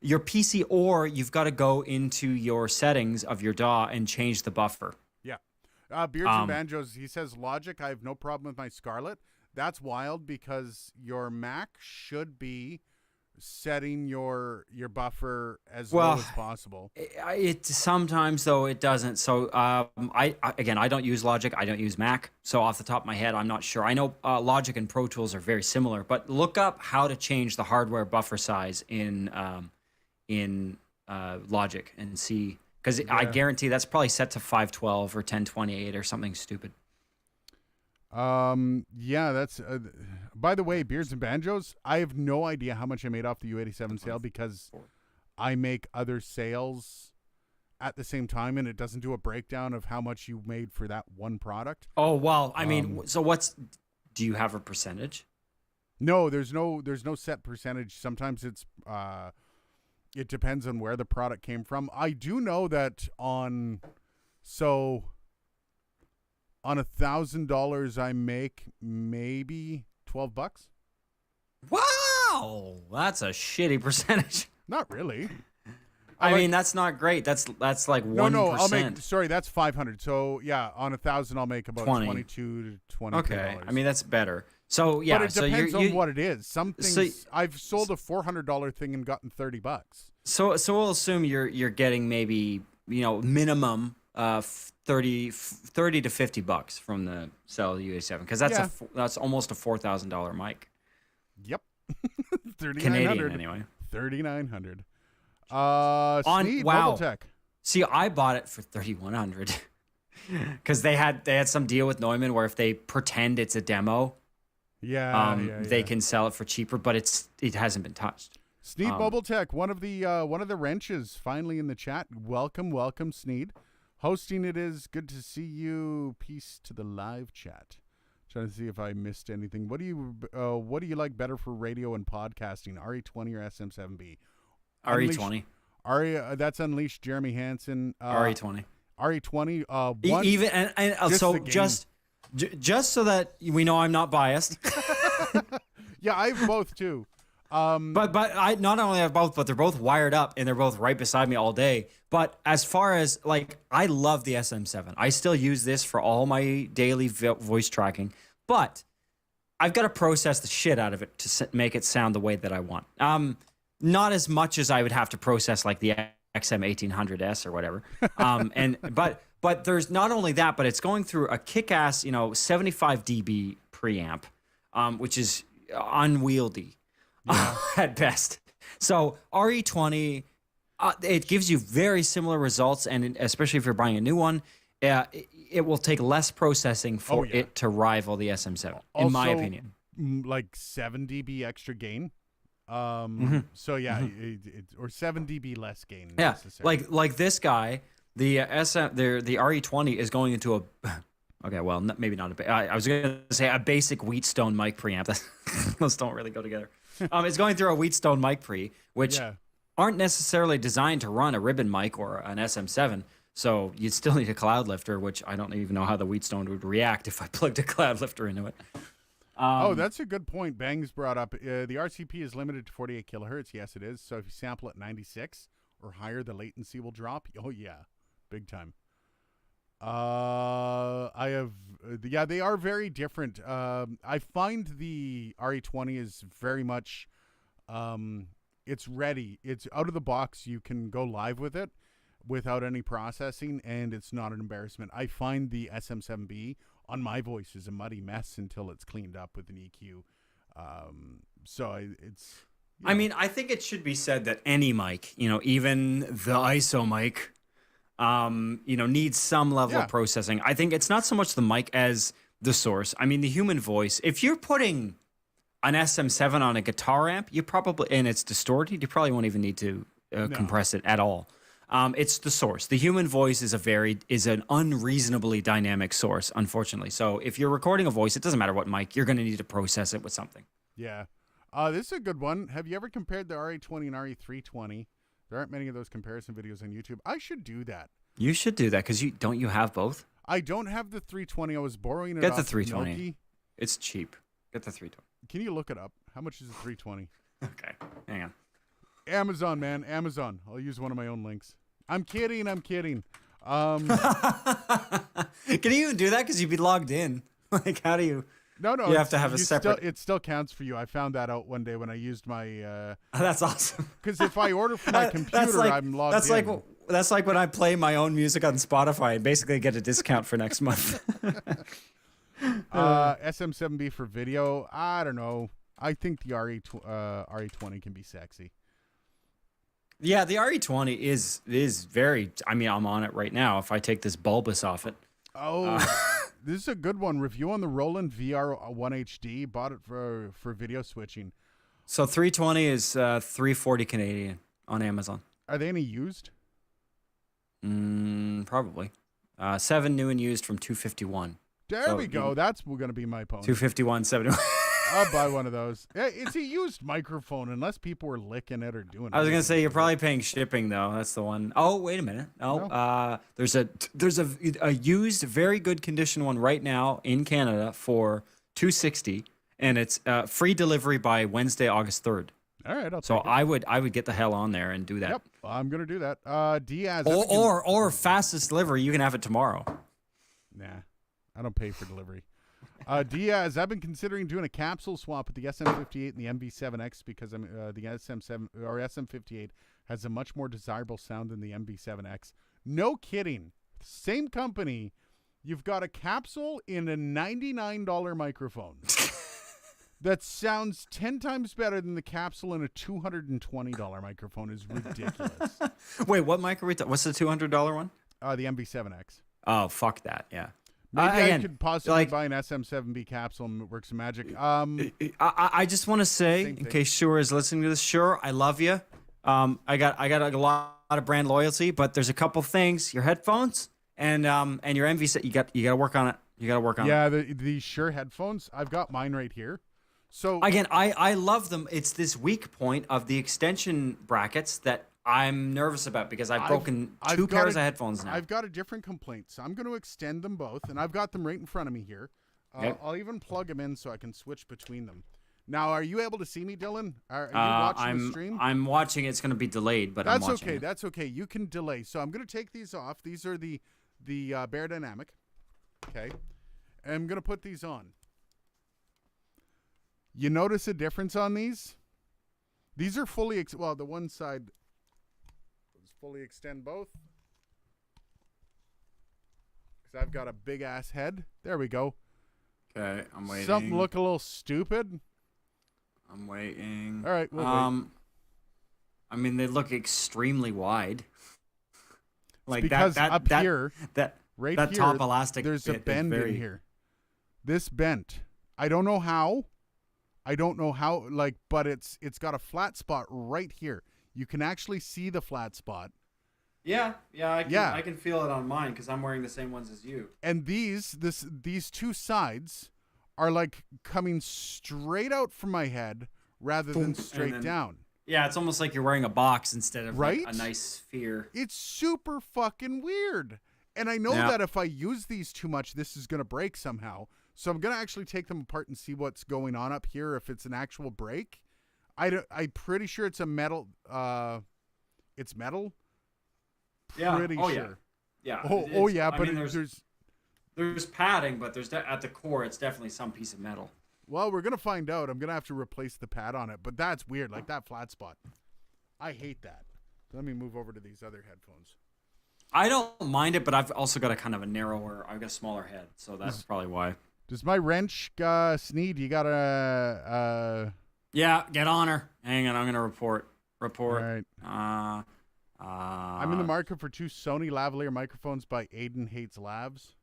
your PC, or you've got to go into your settings of your DAW and change the buffer.
Yeah. Beards and Banjos, he says, Logic, I have no problem with my Scarlett. That's wild because your Mac should be setting your buffer as low as possible.
It sometimes, though, it doesn't. So I don't use Logic. I don't use Mac. So off the top of my head, I'm not sure. I know Logic and Pro Tools are very similar, but look up how to change the hardware buffer size in Logic and see, because I guarantee that's probably set to 512 or 1028 or something stupid.
That's by the way, Beards and Banjos, I have no idea how much I made off the U87 sale because I make other sales at the same time and it doesn't do a breakdown of how much you made for that one product.
Oh, well, I mean, so do you have a percentage?
No, there's no set percentage. Sometimes it's it depends on where the product came from. I do know that on $1,000 I make maybe $12.
Wow, that's a shitty percentage.
Not really.
I mean, that's not great. That's like 1%.
No, I'll make. Sorry, that's 500. So yeah, on 1,000, I'll make about 22 to $23.
Okay, I mean that's better. So yeah,
but it depends on what it is. Some things I've sold a $400 thing and gotten $30.
So we'll assume you're getting maybe minimum 30 to $50 from the sale of the U87 because that's almost a $4,000 mic.
Yep, 3,900
Canadian anyway.
3,900.
On
Sneed,
wow.
Mobile Tech.
See, I bought it for 3,100 because they had some deal with Neumann where if they pretend it's a demo, they can sell it for cheaper, but it hasn't been touched.
Sneed Mobile Tech, one of the wrenches, finally in the chat. Welcome, Sneed. Hosting it is good to see you. Peace to the live chat. Trying to see if I missed anything. What do you like better for radio and podcasting, RE20 or SM7B?
RE20.
That's Unleashed. Jeremy Hansen.
RE20.
RE20.
Even and so just so that we know I'm not biased.
Yeah, I have both too.
But I not only have both, but they're both wired up and they're both right beside me all day. But as far as like, I love the SM7. I still use this for all my daily voice tracking, but I've got to process the shit out of it to make it sound the way that I want. Not as much as I would have to process like the XM1800S or whatever. But there's not only that, but it's going through a kick-ass, 75 dB preamp, which is unwieldy. At best. So RE20, it gives you very similar results, and especially if you're buying a new one, it will take less processing for it to rival the SM7, in my opinion.
Like 7 dB extra gain. So or 7 dB less gain.
Yeah, like this guy, the RE20 is going into a. Okay, well, maybe not I was going to say a basic Wheatstone mic preamp. Those don't really go together. It's going through a Wheatstone mic pre, which aren't necessarily designed to run a ribbon mic or an SM7. So you'd still need a cloud lifter, which I don't even know how the Wheatstone would react if I plugged a cloud lifter into it.
That's a good point. Bangs brought up. The RCP is limited to 48 kilohertz. Yes, it is. So if you sample at 96 or higher, the latency will drop. Oh, yeah. Big time. They are very different. I find the RE20 is very much, it's ready. It's out of the box. You can go live with it without any processing, and it's not an embarrassment. I find the SM7B on my voice is a muddy mess until it's cleaned up with an EQ. I
mean, I think it should be said that any mic, even the ISO mic, needs some level of processing. I think it's not so much the mic as the source. I mean, the human voice. If you're putting an SM7 on a guitar amp, and it's distorted, you probably won't even need to compress it at all. It's the source. The human voice is an unreasonably dynamic source, unfortunately. So if you're recording a voice, it doesn't matter what mic, you're going to need to process it with something.
Yeah. This is a good one. Have you ever compared the RE20 and RE320? There aren't many of those comparison videos on YouTube. I should do that.
You should do that because don't you have both?
I don't have the 320. I was borrowing it.
Get the 320. Noki. It's cheap. Get the 320.
Can you look it up? How much is the 320?
Okay, hang on.
Amazon, man, Amazon. I'll use one of my own links. I'm kidding.
Can you even do that? Because you'd be logged in. Like, how do you?
No.
You have to have a separate.
It still counts for you. I found that out one day when I used my.
That's awesome.
Because if I order from my computer, I'm logged in.
That's like when I play my own music on Spotify and basically get a discount for next month.
SM7B for video. I don't know. I think the RE20 can be sexy.
Yeah, the RE20 is very. I mean, I'm on it right now. If I take this bulbous off it.
Oh. This is a good one. Review on the Roland VR1 HD. Bought it for video switching.
So 320 is 340 Canadian on Amazon.
Are they any used?
Probably. 7 new and used from 251.
There we go. That's going to be my pony.
251, 71.
I'll buy one of those. It's a used microphone unless people were licking it or doing it.
I was going to say you're probably paying shipping though. That's the one. Oh, wait a minute. There's a used very good condition one right now in Canada for $260 and it's free delivery by Wednesday, August 3rd.
All right,
I would get the hell on there and do that.
Yep, I'm going to do that. Diaz
or fastest delivery, you can have it tomorrow.
Nah. I don't pay for delivery. Diaz, I've been considering doing a capsule swap with the SM58 and the MV7X because the SM7 or SM58 has a much more desirable sound than the MV7X. No kidding. Same company. You've got a capsule in a $99 microphone. that sounds 10 times better than the capsule in a $220 microphone is ridiculous.
Wait, what mic are we what's the $200 one?
The MV7X.
Oh, fuck that. Yeah.
Maybe I
Again,
could possibly buy an SM7B capsule and work some magic.
I just want to say, in case Shure is listening to this, Shure, I love you. I got a lot of brand loyalty, but there's a couple things. Your headphones and your MV7, you got to work on it. You got to work on it.
Yeah, the Shure headphones. I've got mine right here. So
again, I love them. It's this weak point of the extension brackets that I'm nervous about because I've broken two pairs of headphones now.
I've got a different complaint, so I'm going to extend them both, and I've got them right in front of me here. I'll even plug them in so I can switch between them. Now, are you able to see me, Dylan? Are you watching the stream?
I'm watching. It's going to be delayed, but I'm watching.
That's okay. You can delay. So I'm going to take these off. These are the Bear Dynamic. Okay. And I'm going to put these on. You notice a difference on these? These are fully, well, the one side, let's fully extend both. Because I've got a big ass head. There we go.
Okay, I'm waiting.
Something look a little stupid.
I'm waiting.
All right, we'll wait.
I mean, they look extremely wide.
Like because up here, right
that
here,
top elastic,
there's a bend in here. This bent. I don't know how, like, but it's got a flat spot right here. You can actually see the flat spot.
Yeah, I can feel it on mine because I'm wearing the same ones as you.
And these two sides are like coming straight out from my head rather than straight down.
Yeah, it's almost like you're wearing a box instead of
right?
like a nice sphere.
It's super fucking weird. And I know that if I use these too much, this is going to break somehow. So I'm going to actually take them apart and see what's going on up here, if it's an actual break. I'm pretty sure it's a metal. It's metal.
Yeah.
Pretty sure.
Yeah.
Yeah. But
there's padding, but at the core, it's definitely some piece of metal.
Well, we're going to find out. I'm going to have to replace the pad on it, but that's weird. Like that flat spot. I hate that. Let me move over to these other headphones.
I don't mind it, but I've also got I've got a smaller head, so that's probably why.
Does my wrench, Sneed, you got a...
Yeah, get on her. Hang on, I'm going to report.
All right. I'm in the market for 2 Sony lavalier microphones by Aiden Hates Labs.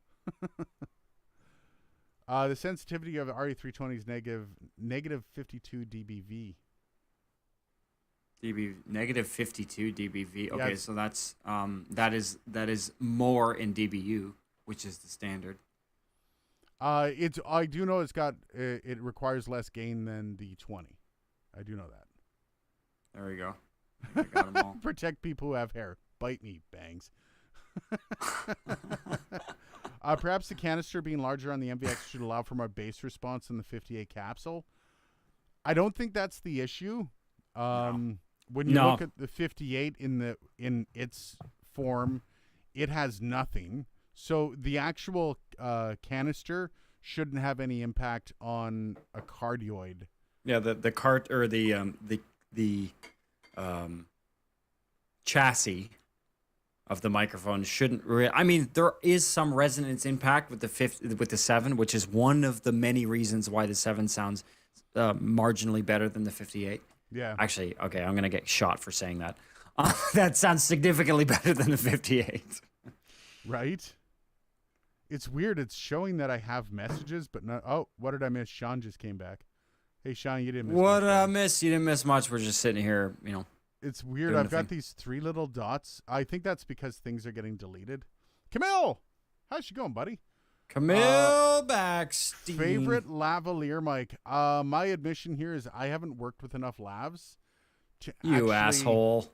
The sensitivity of the RE320 is negative 52 dBV.
Negative 52 dBV. Okay,
yeah,
so that's that is more in dBu, which is the standard.
I do know it requires less gain than the 20. I do know that.
There we go. I got them all.
Protect people who have hair. Bite me, bangs. Perhaps the canister being larger on the MVX should allow for more bass response in the 58 capsule. I don't think that's the issue. When you look at the 58 in its form, it has nothing. So the actual canister shouldn't have any impact on a cardioid. Yeah,
the cart or the chassis of the microphone shouldn't. I mean, there is some resonance impact with the 7, which is one of the many reasons why the 7 sounds marginally better than the 58.
Yeah.
Actually, okay, I'm gonna get shot for saying that. That sounds significantly better than the 58.
Right. It's weird. It's showing that I have messages, but not. Oh, what did I miss? Sean just came back. Hey, Sean, you didn't miss
what did I miss? You didn't miss much. We're just sitting here,
It's weird. I've got these 3 little dots. I think that's because things are getting deleted. Camille, how's she going, buddy?
Camille Backstein.
Favorite lavalier mic. My admission here is I haven't worked with enough lavs to
asshole.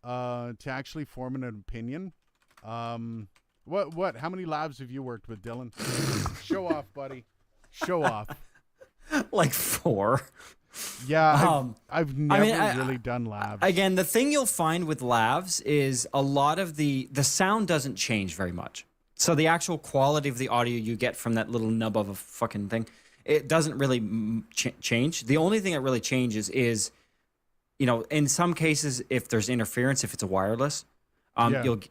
To actually form an opinion. What? How many lavs have you worked with, Dylan? Show off, buddy. Show off.
Like 4.
Yeah, I've never really done lavs.
Again, the thing you'll find with lavs is a lot of the sound doesn't change very much. So the actual quality of the audio you get from that little nub of a fucking thing, it doesn't really change. The only thing that really changes is, in some cases, if there's interference, if it's a wireless,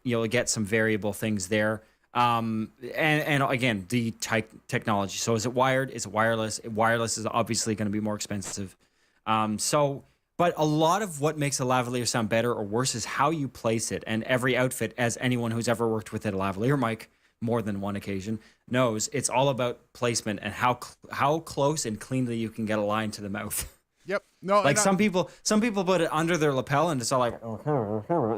you'll get some variable things there. And again, the technology. So is it wired? Is it wireless? Wireless is obviously going to be more expensive. But a lot of what makes a lavalier sound better or worse is how you place it. And every outfit, as anyone who's ever worked with a lavalier mic more than one occasion knows, it's all about placement and how close and cleanly you can get a line to the mouth.
Yep. No,
Like some people put it under their lapel and it's all like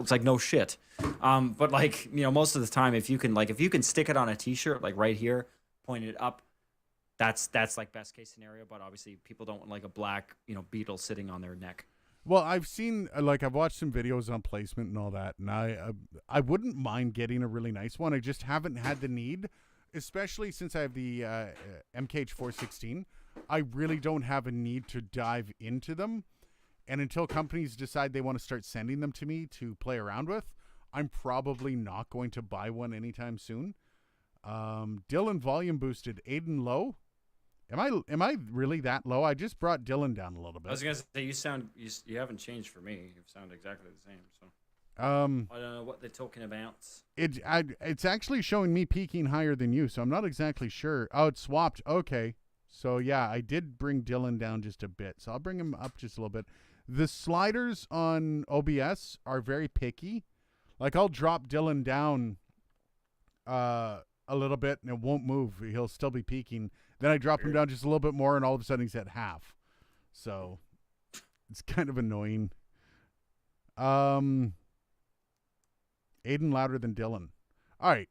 it's like no shit. But like most of the time, if you can stick it on a t-shirt like right here, point it up, that's like best case scenario. But obviously, people don't want like a black beetle sitting on their neck.
Well, I've seen I've watched some videos on placement and all that, and I wouldn't mind getting a really nice one. I just haven't had the need, especially since I have the MKH 416. I really don't have a need to dive into them. And until companies decide they want to start sending them to me to play around with, I'm probably not going to buy one anytime soon. Dylan volume boosted. Aiden low. Am I really that low? I just brought Dylan down a little bit.
I was gonna say you haven't changed for me. You sound exactly the same. So I don't know what they're talking about.
It's actually showing me peaking higher than you, so I'm not exactly sure. Oh, it's swapped. Okay. So, yeah, I did bring Dylan down just a bit. So I'll bring him up just a little bit. The sliders on OBS are very picky. Like, I'll drop Dylan down a little bit, and it won't move. He'll still be peaking. Then I drop him down just a little bit more, and all of a sudden he's at half. So it's kind of annoying. Aiden louder than Dylan. All right.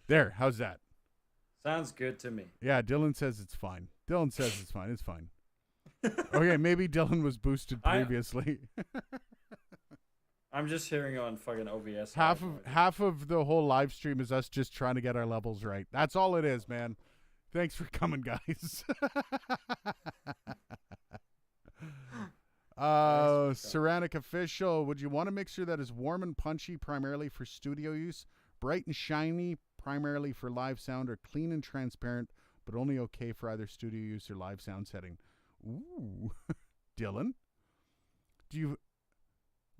There, how's that?
Sounds good to me.
Yeah, Dylan says it's fine. Dylan says it's fine. It's fine. Okay, maybe Dylan was boosted previously.
I'm just hearing on fucking OBS.
Half of the whole live stream is us just trying to get our levels right. That's all it is, man. Thanks for coming, guys. Ceramic Official, would you want a mixer that is warm and punchy primarily for studio use, bright and shiny primarily for live sound, or clean and transparent but only okay for either studio use or live sound setting? Ooh. Dylan,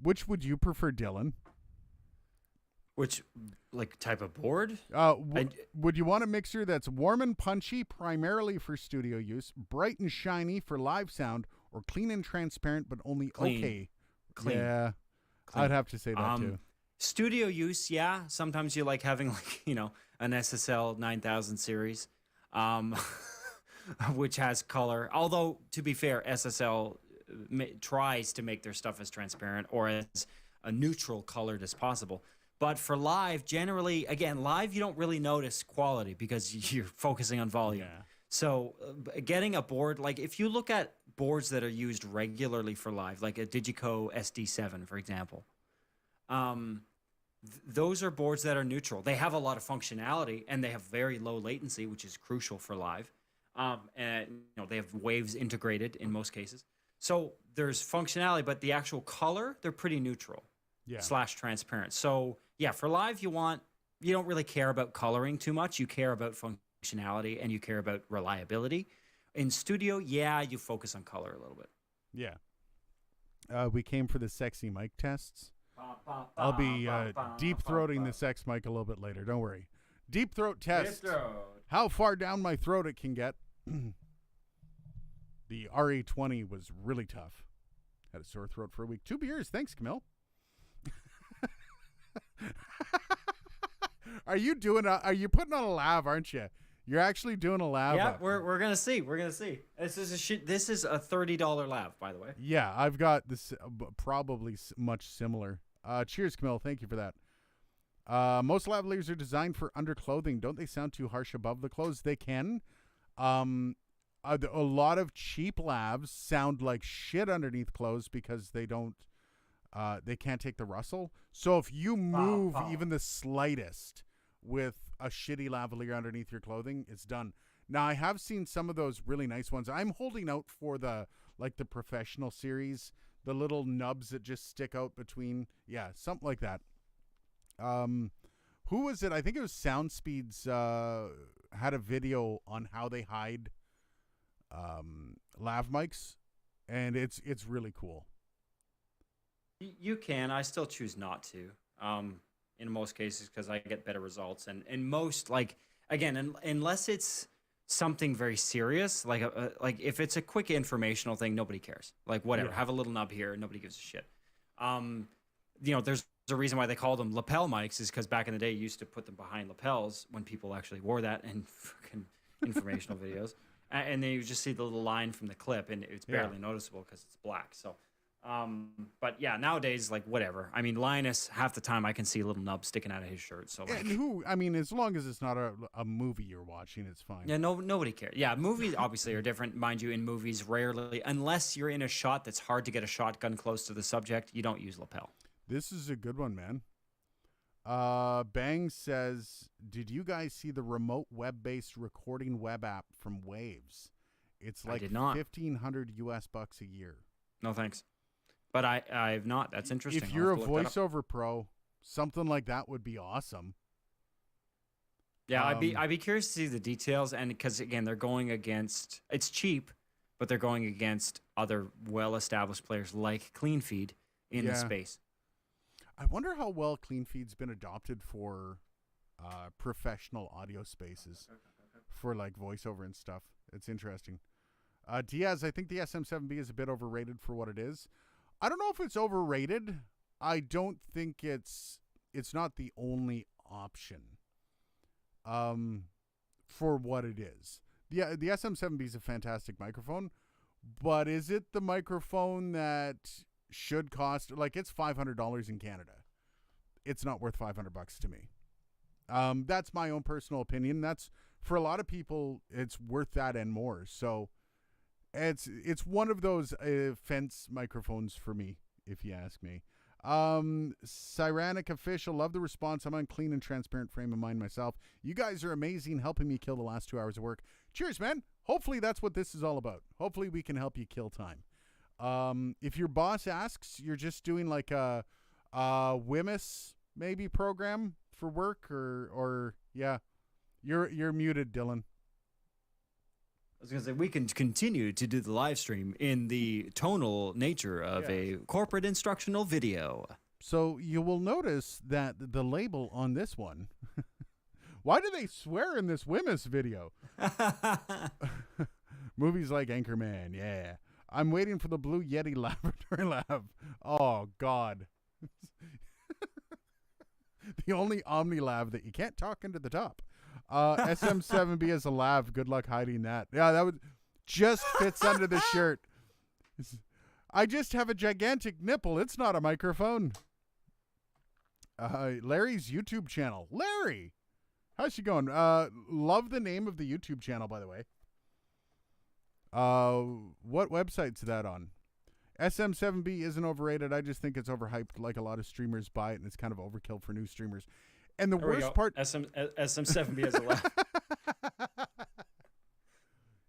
which would you prefer, Dylan?
Which type of board?
Would you want a mixer that's warm and punchy primarily for studio use, bright and shiny for live sound, or clean and transparent but only okay?
Clean.
Yeah, clean. I'd have to say that too.
Studio use, yeah. Sometimes you like having an SSL 9000 series, which has color. Although to be fair, SSL tries to make their stuff as transparent or as a neutral colored as possible. But for live, generally, again, live you don't really notice quality because you're focusing on volume. Yeah. So getting a board, like if you look at boards that are used regularly for live, like a Digico SD7, for example, those are boards that are neutral. They have a lot of functionality and they have very low latency, which is crucial for live. And they have waves integrated in most cases. So there's functionality, but the actual color, they're pretty neutral. Yeah. / transparent. So yeah, for live you don't really care about coloring too much. You care about functionality and you care about reliability. In studio, yeah, you focus on color a little bit.
Yeah. We came for the sexy mic tests. I'll be deep throating the sex mic a little bit later. Don't worry. Deep throat test. How far down my throat it can get. The RA20 was really tough. Had a sore throat for a week. 2 beers. Thanks, Camille. Are you putting on a lav, aren't you? You're actually doing a lav.
Yeah, we're gonna see. This is a $30 lav, by the way.
Yeah, I've got this probably much similar. Cheers, Camille. Thank you for that. Most lavaliers are designed for underclothing. Don't they sound too harsh above the clothes? They can. A lot of cheap lavs sound like shit underneath clothes because they can't take the rustle. So if you move even the slightest with a shitty lavalier underneath your clothing, it's done. Now, I have seen some of those really nice ones. I'm holding out for the professional series, the little nubs that just stick out between. Yeah, something like that. Who was it? I think it was SoundSpeeds had a video on how they hide lav mics, and it's really cool.
You can. I still choose not to. in most cases because I get better results. And in most, like, again, unless it's something very serious, like if it's a quick informational thing, nobody cares. Like, whatever, have a little nub here, nobody gives a shit. There's a reason why they call them lapel mics is because back in the day, you used to put them behind lapels when people actually wore that in fucking informational videos. And then you just see the little line from the clip, and it's barely noticeable because it's black. So, but yeah, nowadays, like, whatever. I mean, Linus, half the time I can see a little nub sticking out of his shirt. So, like,
and as long as it's not a movie you're watching, it's fine.
Yeah, nobody cares. Yeah, movies obviously are different. Mind you, in movies, rarely, unless you're in a shot that's hard to get a shotgun close to the subject, you don't use lapel.
This is a good one, man. Bang says, did you guys see the remote web-based recording web app from Waves? It's like $1,500 a year.
No thanks. But I've not. That's interesting.
If you're a voiceover pro, something like that would be awesome.
Yeah, I'd be curious to see the details, and because again, they're going against. It's cheap, but they're going against other well-established players like CleanFeed in the space.
I wonder how well CleanFeed's been adopted for professional audio spaces for like voiceover and stuff. It's interesting. Diaz, I think the SM7B is a bit overrated for what it is. I don't know if it's overrated. I don't think it's not the only option for what it is. The SM7B is a fantastic microphone, but is it the microphone that should cost, like, it's $500 in Canada? It's not worth $500 to me. That's my own personal opinion. That's, for a lot of people, it's worth that and more. So it's one of those fence microphones for me, if you ask me. Cyranic Official, love the response. I'm on clean and transparent frame of mind myself. You guys are amazing, helping me kill the last 2 hours of work. Cheers, man. Hopefully that's what this is all about. Hopefully we can help you kill time. If your boss asks, you're just doing like a WMIS maybe program for work, or yeah, you're muted, Dylan.
I was going to say, we can continue to do the live stream in the tonal nature of a corporate instructional video.
So you will notice that the label on this one, why do they swear in this WMIS video? Movies like Anchorman, yeah. I'm waiting for the Blue Yeti Laboratory Lab. Oh, God. The only Omni Lab that you can't talk into the top. SM7B as a lav. Good luck hiding that. Yeah, that would just fits under the shirt. I just have a gigantic nipple. It's not a microphone. Larry's YouTube channel. Larry, how's she going? Love the name of the YouTube channel, by the way. What website's that on? SM7B isn't overrated. I just think it's overhyped, like a lot of streamers buy it, and it's kind of overkill for new streamers. And the worst part...
SM7B has a laugh.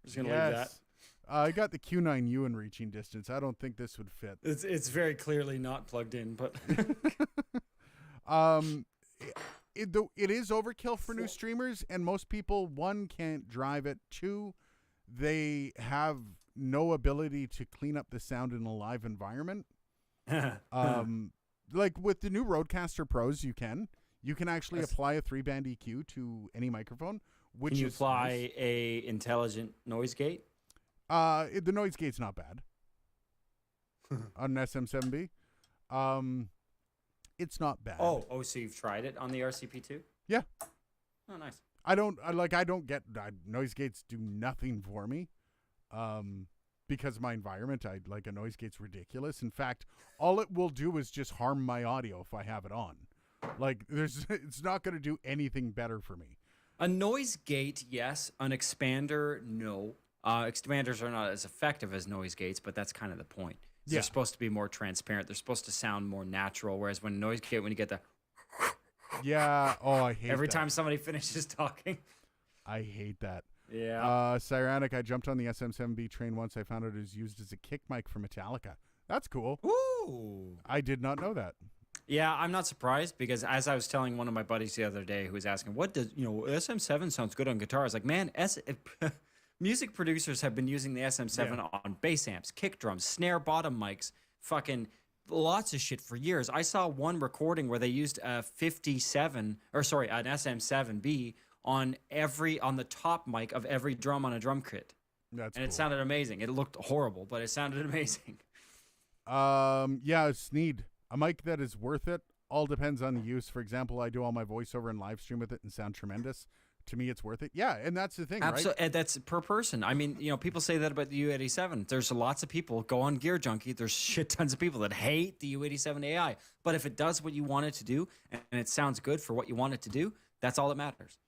Just going to leave that.
I got the Q9U in reaching distance. I don't think this would fit.
It's very clearly not plugged in, but...
It is overkill for new streamers, and most people, one, can't drive it. Two, they have no ability to clean up the sound in a live environment. Like with the new Rodecaster Pros, you can actually apply a 3-band EQ to any microphone. Which
can you apply a intelligent noise gate?
The noise gate's not bad on an SM7B. It's not bad.
Oh, so you've tried it on the RCP2?
Yeah.
Oh, nice.
I don't get noise gates do nothing for me. Because of my environment, a noise gate's ridiculous. In fact, all it will do is just harm my audio if I have it on. It's not going to do anything better for me.
A noise gate, yes. An expander, no. Expanders are not as effective as noise gates, but that's kind of the point. They're supposed to be more transparent. They're supposed to sound more natural. Whereas when noise gate, when you get the
I hate
every
that.
time somebody finishes talking.
I hate that.
Yeah.
Cyranic, I jumped on the SM7B train once. I found out it was used as a kick mic for Metallica. That's cool.
Ooh.
I did not know that.
Yeah, I'm not surprised because as I was telling one of my buddies the other day who was asking, what does, SM7 sounds good on guitar. I was like, man, music producers have been using the SM7 on bass amps, kick drums, snare bottom mics, fucking lots of shit for years. I saw one recording where they used a 57, or sorry, an SM7B on the top mic of every drum on a drum kit.
That's
and
cool.
It sounded amazing. It looked horrible, but it sounded amazing.
Yeah, Sneed. A mic that is worth it all depends on the use. For example, I do all my voiceover and live stream with it and sound tremendous. To me, it's worth it. Yeah, and that's the thing, right?
And that's per person. I mean, people say that about the U87. There's lots of people, go on Gear Junkie, there's shit tons of people that hate the U87 AI. But if it does what you want it to do, and it sounds good for what you want it to do, that's all that matters.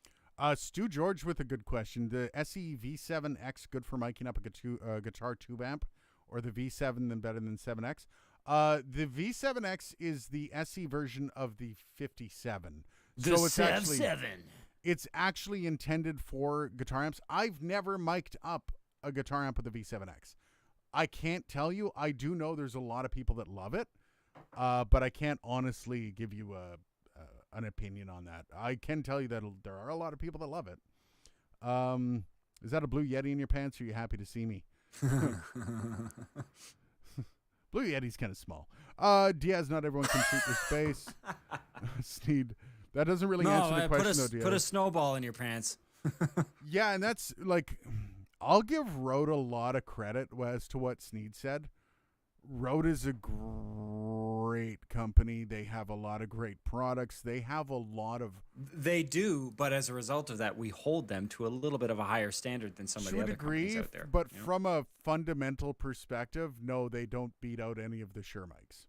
Stu George with a good question. The SE V7X good for miking up a guitar tube amp, or the V7 then better than 7X? The V7X is the SE version of the 57. So it's actually intended for guitar amps. I've never mic'd up a guitar amp with a V7X. I can't tell you. I do know there's a lot of people that love it, but I can't honestly give you an opinion on that. I can tell you that there are a lot of people that love it. Is that a blue Yeti in your pants, or are you happy to see me? Blue Yeti's kind of small. Diaz, not everyone can treat your space. Sneed. That doesn't really answer the question, though, Diaz.
Put a snowball in your pants.
Yeah, and that's like, I'll give Rode a lot of credit as to what Sneed said. Rode is a great company. They have a lot of great products. They have a lot of...
They do, but as a result of that, we hold them to a little bit of a higher standard than some of the other companies out there.
But from a fundamental perspective, no, they don't beat out any of the Shure mics.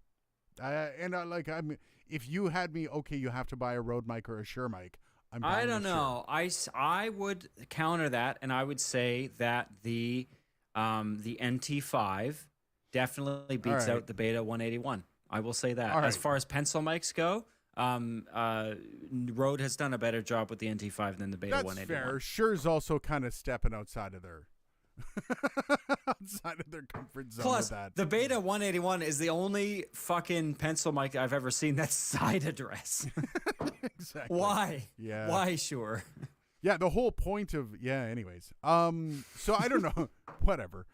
If you had me, okay, you have to buy a Rode mic or a Shure mic.
I don't know. I would counter that, and I would say that the NT5 definitely beats out the Beta 181. I will say that. As far as pencil mics go, Rode has done a better job with the NT5 than the Beta 181.
That's fair. Shure's also kind of stepping outside of their comfort zone.
Plus,
with that.
The Beta 181 is the only fucking pencil mic I've ever seen that's side address.
Exactly.
Why?
Yeah.
Why? Sure.
Yeah. The whole point of anyways. So I don't know. Whatever.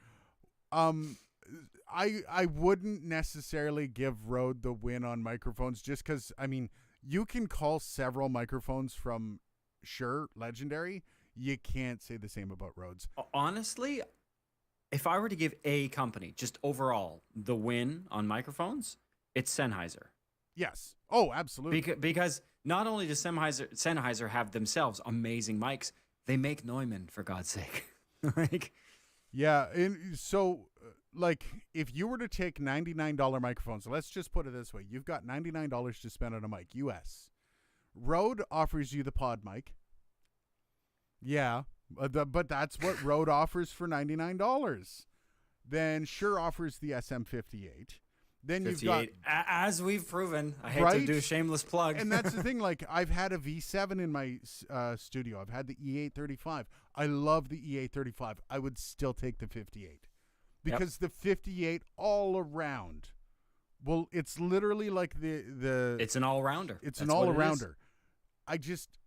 I wouldn't necessarily give Rode the win on microphones just because, I mean, you can call several microphones from Shure legendary. You can't say the same about Rode's.
Honestly, if I were to give a company just overall the win on microphones, it's Sennheiser.
Yes. Oh, absolutely.
Because not only does Sennheiser have themselves amazing mics, they make Neumann, for God's sake.
Yeah. And so, if you were to take $99 microphones, let's just put it this way. You've got $99 to spend on a mic, US. Rode offers you the pod mic. Yeah, but that's what Rode offers for $99. Then Shure offers the SM58. Then you've got,
as we've proven. I hate to do a shameless plug,
and that's the thing. I've had a V7 in my studio. I've had the E835. I love the E835. I would still take the 58 because the 58 all around. Well, it's literally like the.
It's an all rounder.
It's an all rounder. I just.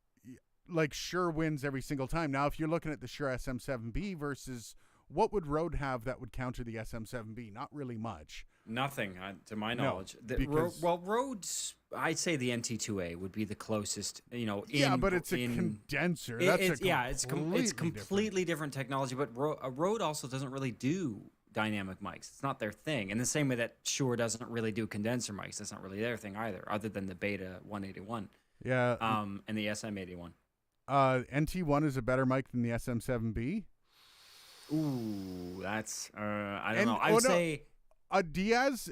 Shure wins every single time. Now, if you're looking at the Shure SM7B versus what would Rode have that would counter the SM7B? Not really much.
Nothing, to my knowledge.
No,
Rode's, I'd say the NT2A would be the closest.
But it's a condenser.
It's completely different technology. But Rode also doesn't really do dynamic mics. It's not their thing. In the same way that Shure doesn't really do condenser mics. That's not really their thing either, other than the Beta 181.
Yeah.
And the SM81.
NT1 is a better mic than the SM7B.
Ooh, that's I don't know. I would say
Diaz.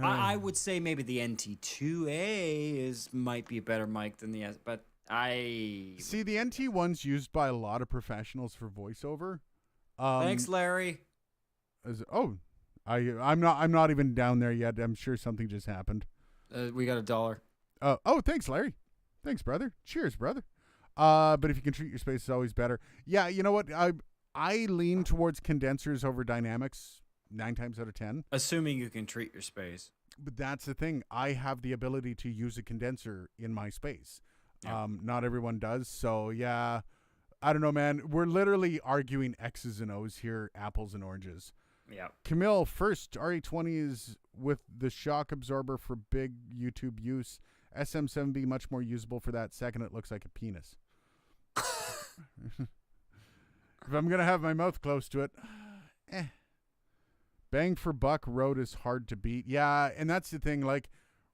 I would say maybe the NT2A might be a better mic than the S, but I
see the NT1's used by a lot of professionals for voiceover.
Thanks, Larry.
I'm not even down there yet. I'm sure something just happened.
We got $1.
Thanks, Larry. Thanks, brother. Cheers, brother. But if you can treat your space, it's always better. Yeah, you know what? I lean towards condensers over dynamics 9 times out of 10.
Assuming you can treat your space.
But that's the thing. I have the ability to use a condenser in my space.
Yeah.
Not everyone does. So, yeah, I don't know, man. We're literally arguing X's and O's here, apples and oranges.
Yeah.
Camille, first, RE20 is with the shock absorber for big YouTube use. SM7B much more usable for that. Second, it looks like a penis. If I'm going to have my mouth close to it, Bang for buck, Rode is hard to beat. Yeah, and that's the thing. Like,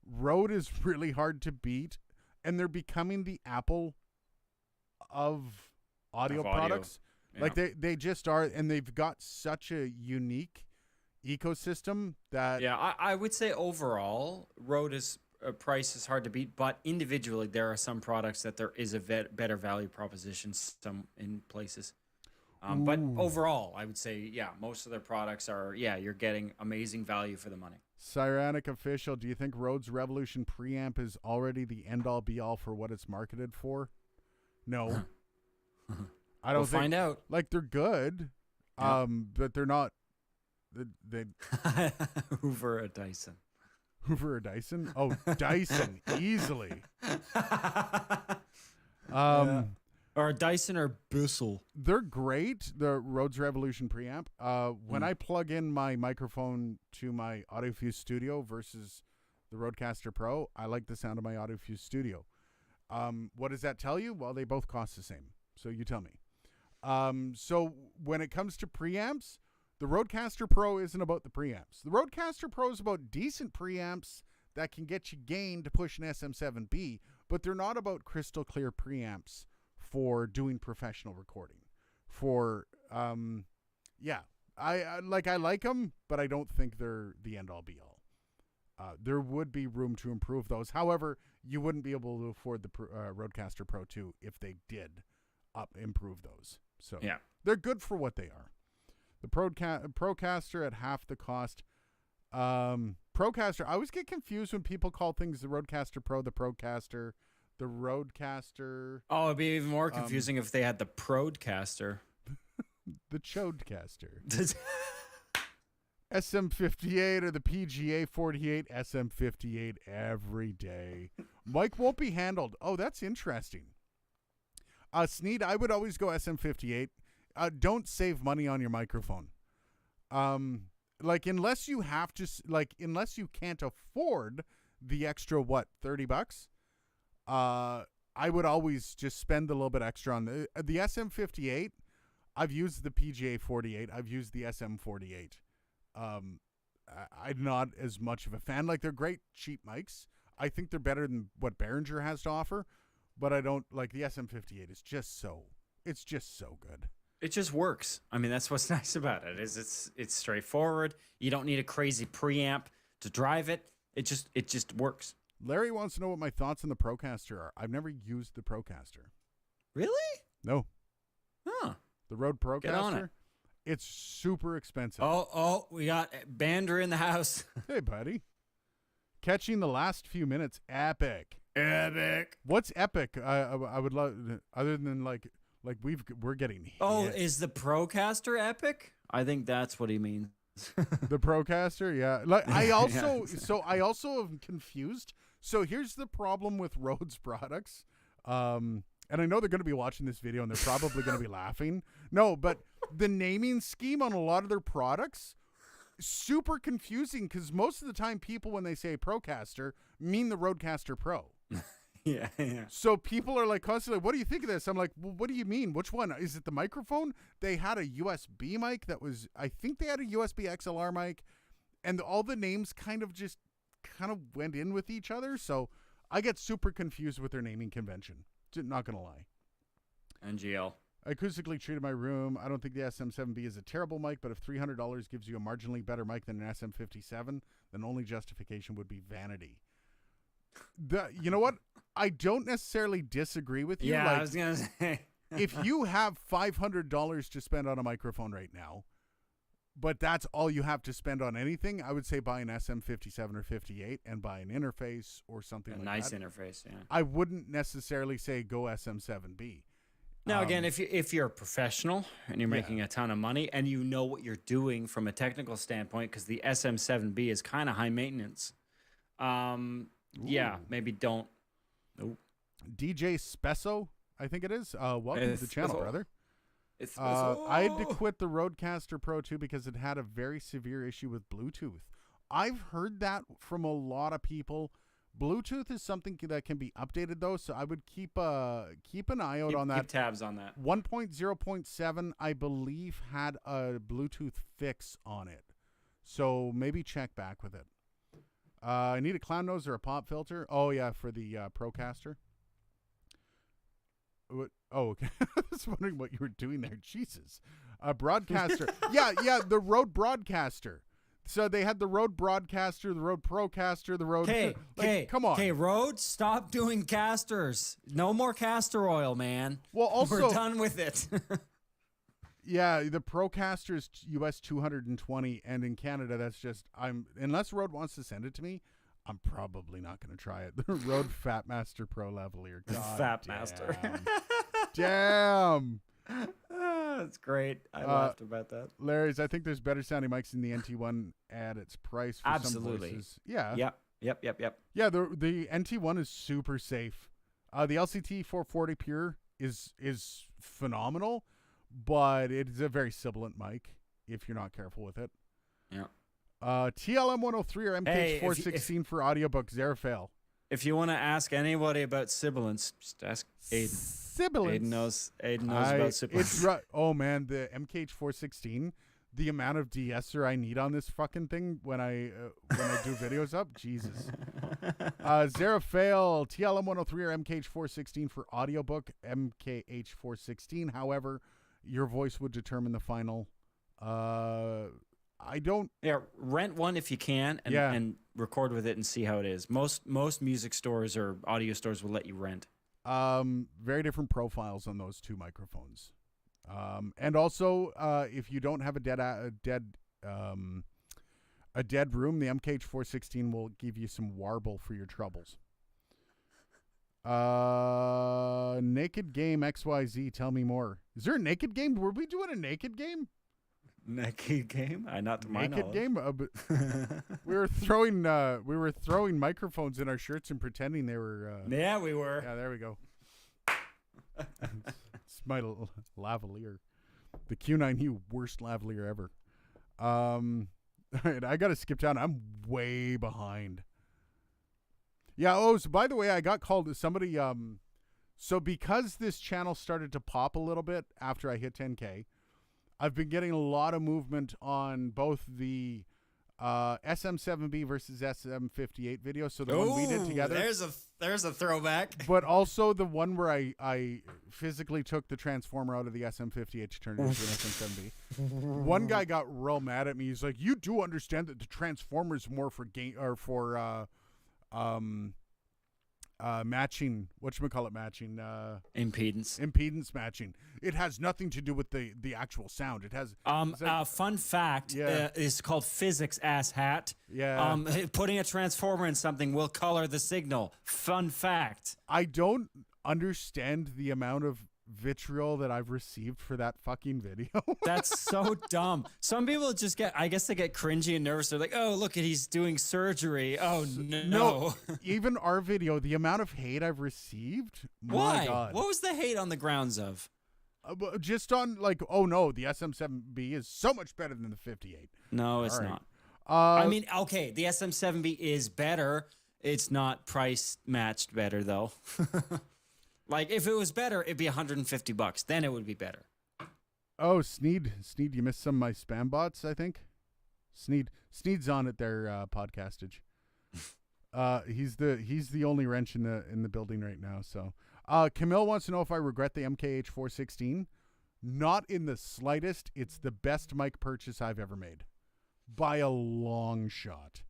Rode is really hard to beat, and they're becoming the Apple of audio products.
Yeah.
Like, they just are, and they've got such a unique ecosystem that...
Yeah, I would say overall, Rode is... price is hard to beat, but individually, there are some products that there is a better value proposition some in places. But overall, I would say, yeah, most of their products are, you're getting amazing value for the money.
Cyranic Official, do you think Rode's Revolution preamp is already the end-all be-all for what it's marketed for? No. I don't
We'll find out.
Like, they're good, but they're not... They
Hoover a Dyson.
Hoover or Dyson? Oh, Dyson, easily.
Or a Dyson or Bissell.
They're great, the Rhodes Revolution preamp. When I plug in my microphone to my AudioFuse Studio versus the Rodecaster Pro, I like the sound of my AudioFuse Studio. What does that tell you? Well, they both cost the same. So you tell me. So when it comes to preamps, the Rodecaster Pro isn't about the preamps. The Rodecaster Pro is about decent preamps that can get you gain to push an SM7B, but they're not about crystal clear preamps for doing professional recording. I like them, but I don't think they're the end all be all. There would be room to improve those. However, you wouldn't be able to afford the Rodecaster Pro 2 if they did improve those. So they're good for what they are. The Procaster at half the cost. Procaster, I always get confused when people call things the Rodecaster Pro, the Procaster, the Rodecaster.
Oh, it'd be even more confusing if they had the Prodecaster.
The Chodecaster. SM58 or the PGA 48, SM58 every day. Mic won't be handled. Oh, that's interesting. Sneed, I would always go SM58. Don't save money on your microphone. Unless you have to, unless you can't afford the extra, $30? I would always just spend a little bit extra on the SM58. I've used the PGA 48. I've used the SM48. I'm not as much of a fan. Like, they're great cheap mics. I think they're better than what Behringer has to offer, but I don't like the SM58. It's just so good.
It just works. I mean, that's what's nice about it. It's straightforward. You don't need a crazy preamp to drive it. It just works.
Larry wants to know what my thoughts on the Procaster are. I've never used the Procaster.
Really?
No.
Huh.
The Rode Procaster.
Get on it.
It's super expensive.
Oh, we got Bander in the house.
Hey, buddy. Catching the last few minutes, epic.
Epic.
What's epic? I would love, other than we're getting hit.
Oh, is the Procaster epic? I think that's what he means.
The Procaster, yeah. Like, I also am confused. So here's the problem with Rode's products. And I know they're going to be watching this video and they're probably going to be laughing. No, but the naming scheme on a lot of their products, super confusing, because most of the time people, when they say Procaster, mean the Rodecaster Pro.
Yeah.
So people are like constantly, what do you think of this? I'm like, well, what do you mean? Which one? Is it the microphone? They had a USB mic that was, I think they had a USB XLR mic, and all the names kind of went in with each other. So I get super confused with their naming convention. Not going to lie.
NGL.
I acoustically treated my room. I don't think the SM7B is a terrible mic, but if $300 gives you a marginally better mic than an SM57, then only justification would be vanity. You know what? I don't necessarily disagree with you.
Yeah, I was going to say.
If you have $500 to spend on a microphone right now, but that's all you have to spend on anything, I would say buy an SM57 or 58 and buy an interface or something like
nice
that.
Nice interface, yeah.
I wouldn't necessarily say go SM7B.
Now, again, if you're a professional and you're making a ton of money and you know what you're doing from a technical standpoint, because the SM7B is kind of high maintenance, maybe don't. Nope.
DJ Spesso, I think it is. Welcome to the channel, brother. I had to quit the Rodecaster Pro 2 because it had a very severe issue with Bluetooth. I've heard that from a lot of people. Bluetooth is something that can be updated though, so I would keep an eye out on that.
Keep tabs on that.
1.0.7, I believe, had a Bluetooth fix on it, so maybe check back with it. I need a clown nose or a pop filter. Oh yeah, for the Procaster. What? Oh, okay. I was wondering what you were doing there. Jesus, a broadcaster. yeah, the Rode Broadcaster. So they had the Rode Broadcaster, the Rode Procaster, the Rode.
Okay,
come on.
Okay, Rode, stop doing casters. No more castor oil, man.
Well, also
we're done with it.
Yeah, the Procaster is US 220, and in Canada, that's just unless Rode wants to send it to me, I'm probably not going to try it. The Rode Fatmaster Pro Lavalier. God
Fatmaster.
Damn.
That's great. I laughed about that.
Larry's, I think there's better sounding mics in the NT1 at its price for
Absolutely.
some voices. Yeah.
Yep.
Yeah, the NT1 is super safe. The LCT 440 Pure is phenomenal, but it's a very sibilant mic if you're not careful with it.
Yeah.
TLM 103 or MKH 416 for audiobook Zerafail.
If you want to ask anybody about sibilance, just ask Aiden.
Sibilance.
Aiden knows about sibilance.
Oh man, the MKH 416. The amount of de-esser I need on this fucking thing when I do videos up, Jesus. Zerafail, TLM 103 or MKH 416 for audiobook, MKH 416. However, your voice would determine the final.
Rent one if you can and record with it and see how it is. Most music stores or audio stores will let you rent.
Very different profiles on those two microphones. And also, if you don't have a dead room, the MKH 416 will give you some warble for your troubles. Naked Game XYZ, tell me more. Is there a naked game? Were we doing a naked game?
Naked game? Not to my knowledge.
Game. We were throwing microphones in our shirts and pretending they were.
Yeah, we were.
Yeah, there we go. It's my lavalier, the Q9U worst lavalier ever. All right, I gotta skip down. I'm way behind. Yeah. Oh, so by the way, I got called to somebody. So because this channel started to pop a little bit after I hit 10K. I've been getting a lot of movement on both the SM7B versus SM58 video. So the one we did together.
There's a throwback.
But also the one where I physically took the transformer out of the SM58 to turn it into an SM7B. One guy got real mad at me. He's like, "You do understand that the transformer is more for game or for matching, matching impedance matching. It has nothing to do with the actual sound. It has
fun fact is called physics, ass hat. Putting a transformer in something will color the signal. Fun fact.
I don't understand the amount of vitriol that I've received for that fucking video.
That's so dumb. Some people just get cringy and nervous. They're like, "Oh, look at he's doing surgery." Oh no.
Even our video, the amount of hate I've received.
Why?
My God.
What was the hate on the grounds of?
Just on like, oh no, the SM7B is so much better than the 58.
No, it's not. I mean, okay, the SM7B is better. It's not price matched better though. Like, if it was better, it'd be $150. Then it would be better.
Oh, Sneed, you missed some of my spam bots, I think. Sneed's on at their podcastage. He's the only wrench in the building right now. So, Camille wants to know if I regret the MKH 416. Not in the slightest. It's the best mic purchase I've ever made, by a long shot.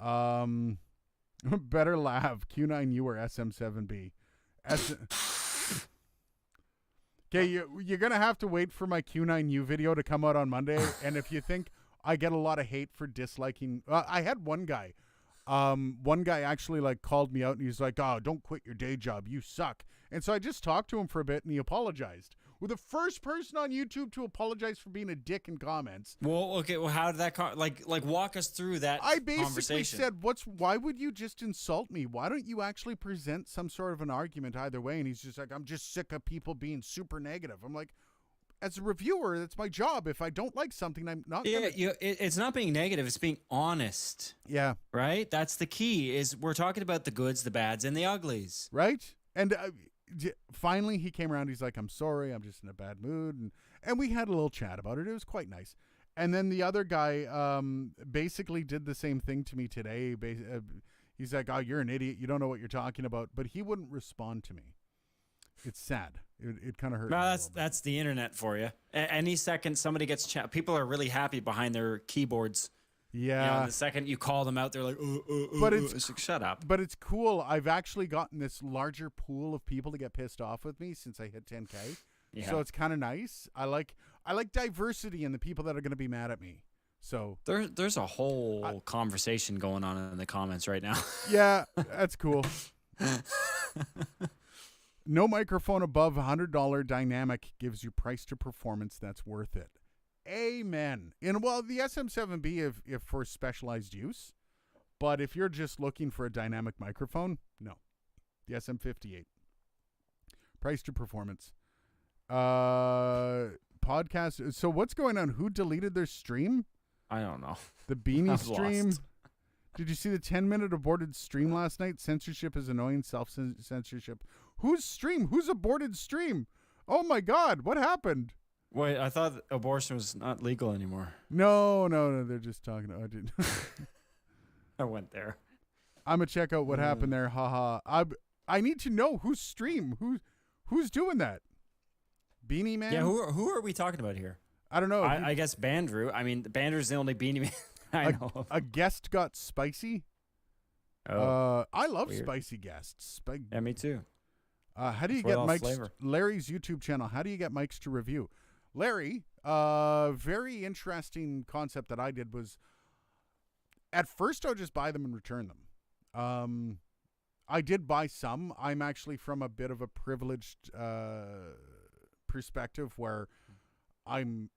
Better lav Q9U or SM7B. Okay, you're going to have to wait for my Q9U video to come out on Monday. And if you think I get a lot of hate for disliking... I had one guy. One guy actually like called me out and he's like, "Oh, don't quit your day job. You suck." And so I just talked to him for a bit and he apologized. We're the first person on YouTube to apologize for being a dick in comments.
Well, okay. Well, how did that like walk us through that?
I basically said, "Why would you just insult me? Why don't you actually present some sort of an argument either way?" And he's just like, "I'm just sick of people being super negative." I'm like, as a reviewer, that's my job. If I don't like something, I'm not.
Yeah,
Gonna...
it's not being negative. It's being honest.
Yeah.
Right. That's the key. Is we're talking about the goods, the bads, and the uglies.
Right. And finally, he came around. He's like, "I'm sorry. I'm just in a bad mood," and we had a little chat about it. It was quite nice. And then the other guy basically did the same thing to me today. He's like, "Oh, you're an idiot. You don't know what you're talking about." But he wouldn't respond to me. It's sad. It kind of hurt.
Well, that's the internet for you. Any second somebody gets people are really happy behind their keyboards.
Yeah.
The second you call them out, they're like,
but it's
like, shut up.
But it's cool. I've actually gotten this larger pool of people to get pissed off with me since I hit 10K. Yeah. So it's kind of nice. I like diversity in the people that are going to be mad at me. So
there's a whole conversation going on in the comments right now.
Yeah, that's cool. No microphone above $100 dynamic gives you price to performance that's worth it. Amen. And well, the SM7B if for specialized use, but if you're just looking for a dynamic microphone, no. The SM58. Price to performance. Podcast. So what's going on? Who deleted their stream?
I don't know.
The Beanie stream.
Lost.
Did you see the 10-minute aborted stream last night? Censorship is annoying. Self-censorship. Whose stream? Whose aborted stream? Oh, my God. What happened?
Wait, I thought abortion was not legal anymore.
No. They're just talking. I didn't.
I went there.
I'm going to check out what happened there. Haha. I need to know whose stream. Who's doing that? Beanie Man?
Yeah, who are we talking about here?
I don't know.
I guess Bandrew. I mean, Bandrew's the only Beanie Man I know of.
A guest got spicy.
Oh,
I love
weird.
Spicy guests.
Yeah, me too.
How do you get mics? Larry's YouTube channel. How do you get mics to review? Larry, very interesting concept that I did was at first I would just buy them and return them. I did buy some. I'm actually from a bit of a privileged perspective where I'm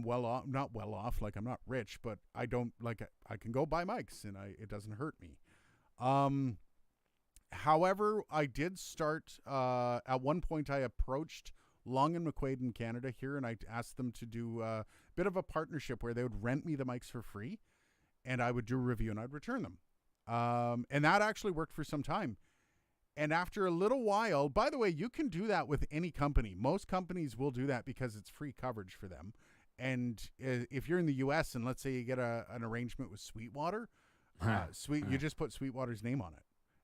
well off, not well off, like I'm not rich, but I don't like I can go buy mics and it doesn't hurt me. However, I did start at one point I approached Long and McQuaid in Canada here and I asked them to do a bit of a partnership where they would rent me the mics for free and I would do a review and I'd return them. And that actually worked for some time. And after a little while, by the way, you can do that with any company. Most companies will do that because it's free coverage for them. And if you're in the U.S. and let's say you get an arrangement with Sweetwater, you just put Sweetwater's name on it.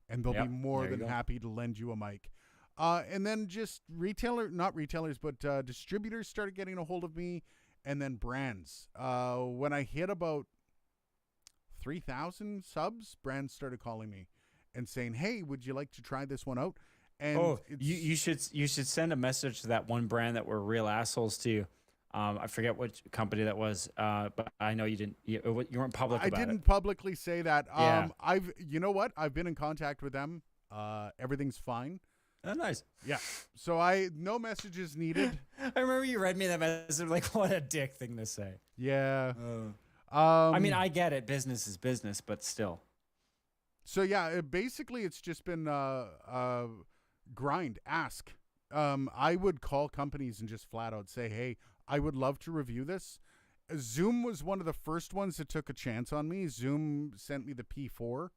And they'll be more than happy to lend you a mic. And then just not retailers, but distributors started getting a hold of me. And then brands. When I hit about 3,000 subs, brands started calling me and saying, "Hey, would you like to try this one out?" And
you should send a message to that one brand that were real assholes to you. I forget which company that was, but I know you didn't. You weren't public about it.
I didn't publicly say that.
Yeah.
You know what? I've been in contact with them. Everything's fine.
Oh, nice.
Yeah. So no messages needed.
I remember you read me that message. Like, what a dick thing to say.
Yeah.
I mean, I get it. Business is business, but still.
So yeah, basically it's just been grind, ask. I would call companies and just flat out say, "Hey, I would love to review this." Zoom was one of the first ones that took a chance on me. Zoom sent me the P4,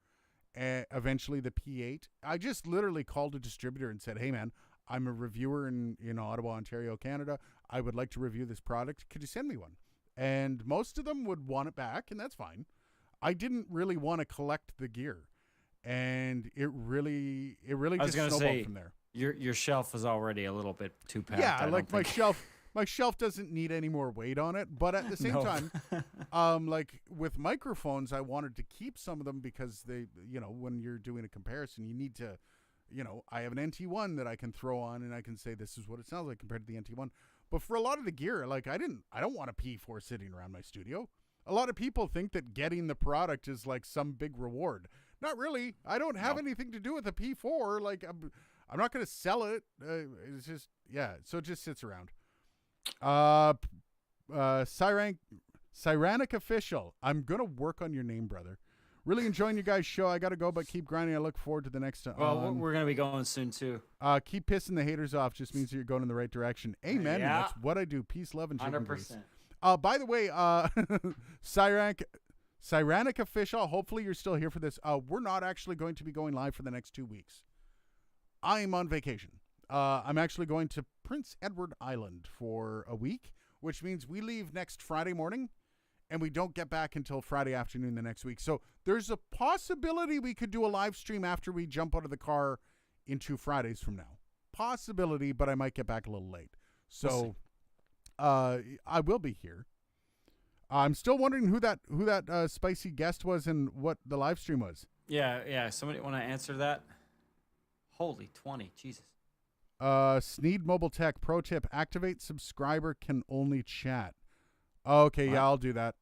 eventually the P8. I just literally called a distributor and said, "Hey man, I'm a reviewer in Ottawa, Ontario, Canada. I would like to review this product. Could you send me one?" And most of them would want it back, and that's fine. I didn't really want to collect the gear. And it really just snowballed from there.
Your shelf is already a little bit too packed.
Yeah, like my shelf doesn't need any more weight on it. But at the same time, like with microphones, I wanted to keep some of them because they, when you're doing a comparison, you need to, I have an NT1 that I can throw on and I can say this is what it sounds like compared to the NT1. But for a lot of the gear, like I don't want a P4 sitting around my studio. A lot of people think that getting the product is like some big reward. Not really. I don't have anything to do with a P4. Like I'm not going to sell it. It's just, so it just sits around. Cyrannic Official. I'm going to work on your name, brother. Really enjoying you guys' show. I got to go, but keep grinding. I look forward to the next time.
Well, we're going to be going soon, too.
Keep pissing the haters off. Just means that you're going in the right direction. Amen.
Yeah.
That's what I do. Peace, love, and chicken
100%.
grease. By the way, Cyrannic official, hopefully you're still here for this. We're not actually going to be going live for the next 2 weeks. I'm on vacation. I'm actually going to Prince Edward Island for a week, which means we leave next Friday morning and we don't get back until Friday afternoon the next week. So there's a possibility we could do a live stream after we jump out of the car in 2 Fridays from now. Possibility, but I might get back a little late. So I will be here. I'm still wondering who that spicy guest was and what the live stream was.
Yeah. Somebody want to answer that? Holy 20, Jesus.
Sneed Mobile Tech pro tip: activate subscriber can only chat. Okay,
What?
yeah, I'll do that.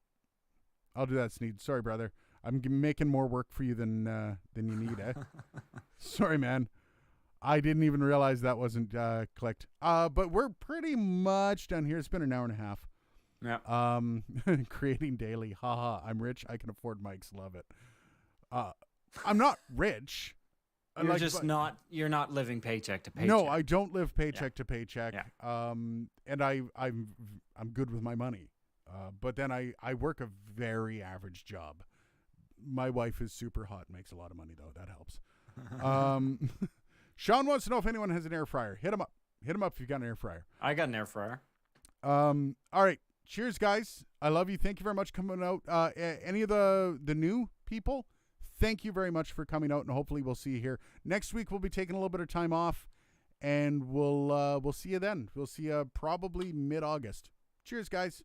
Sneed. Sorry, brother. I'm making more work for you than you need. Sorry, man. I didn't even realize that wasn't clicked. But we're pretty much done here. It's been an hour and a half.
Yeah.
Creating daily. Haha. I'm rich. I can afford mics. Love it. I'm not rich.
You're not living paycheck to paycheck.
No, I don't live paycheck to paycheck.
Yeah.
And I'm good with my money. But then I work a very average job. My wife is super hot and makes a lot of money though. That helps. Sean wants to know if anyone has an air fryer. Hit him up. Hit him up if you've got an air fryer.
I got an air fryer.
All right. Cheers, guys. I love you. Thank you very much for coming out. Any of the new people, thank you very much for coming out, and hopefully we'll see you here. Next week we'll be taking a little bit of time off, and we'll see you then. We'll see you probably mid-August. Cheers, guys.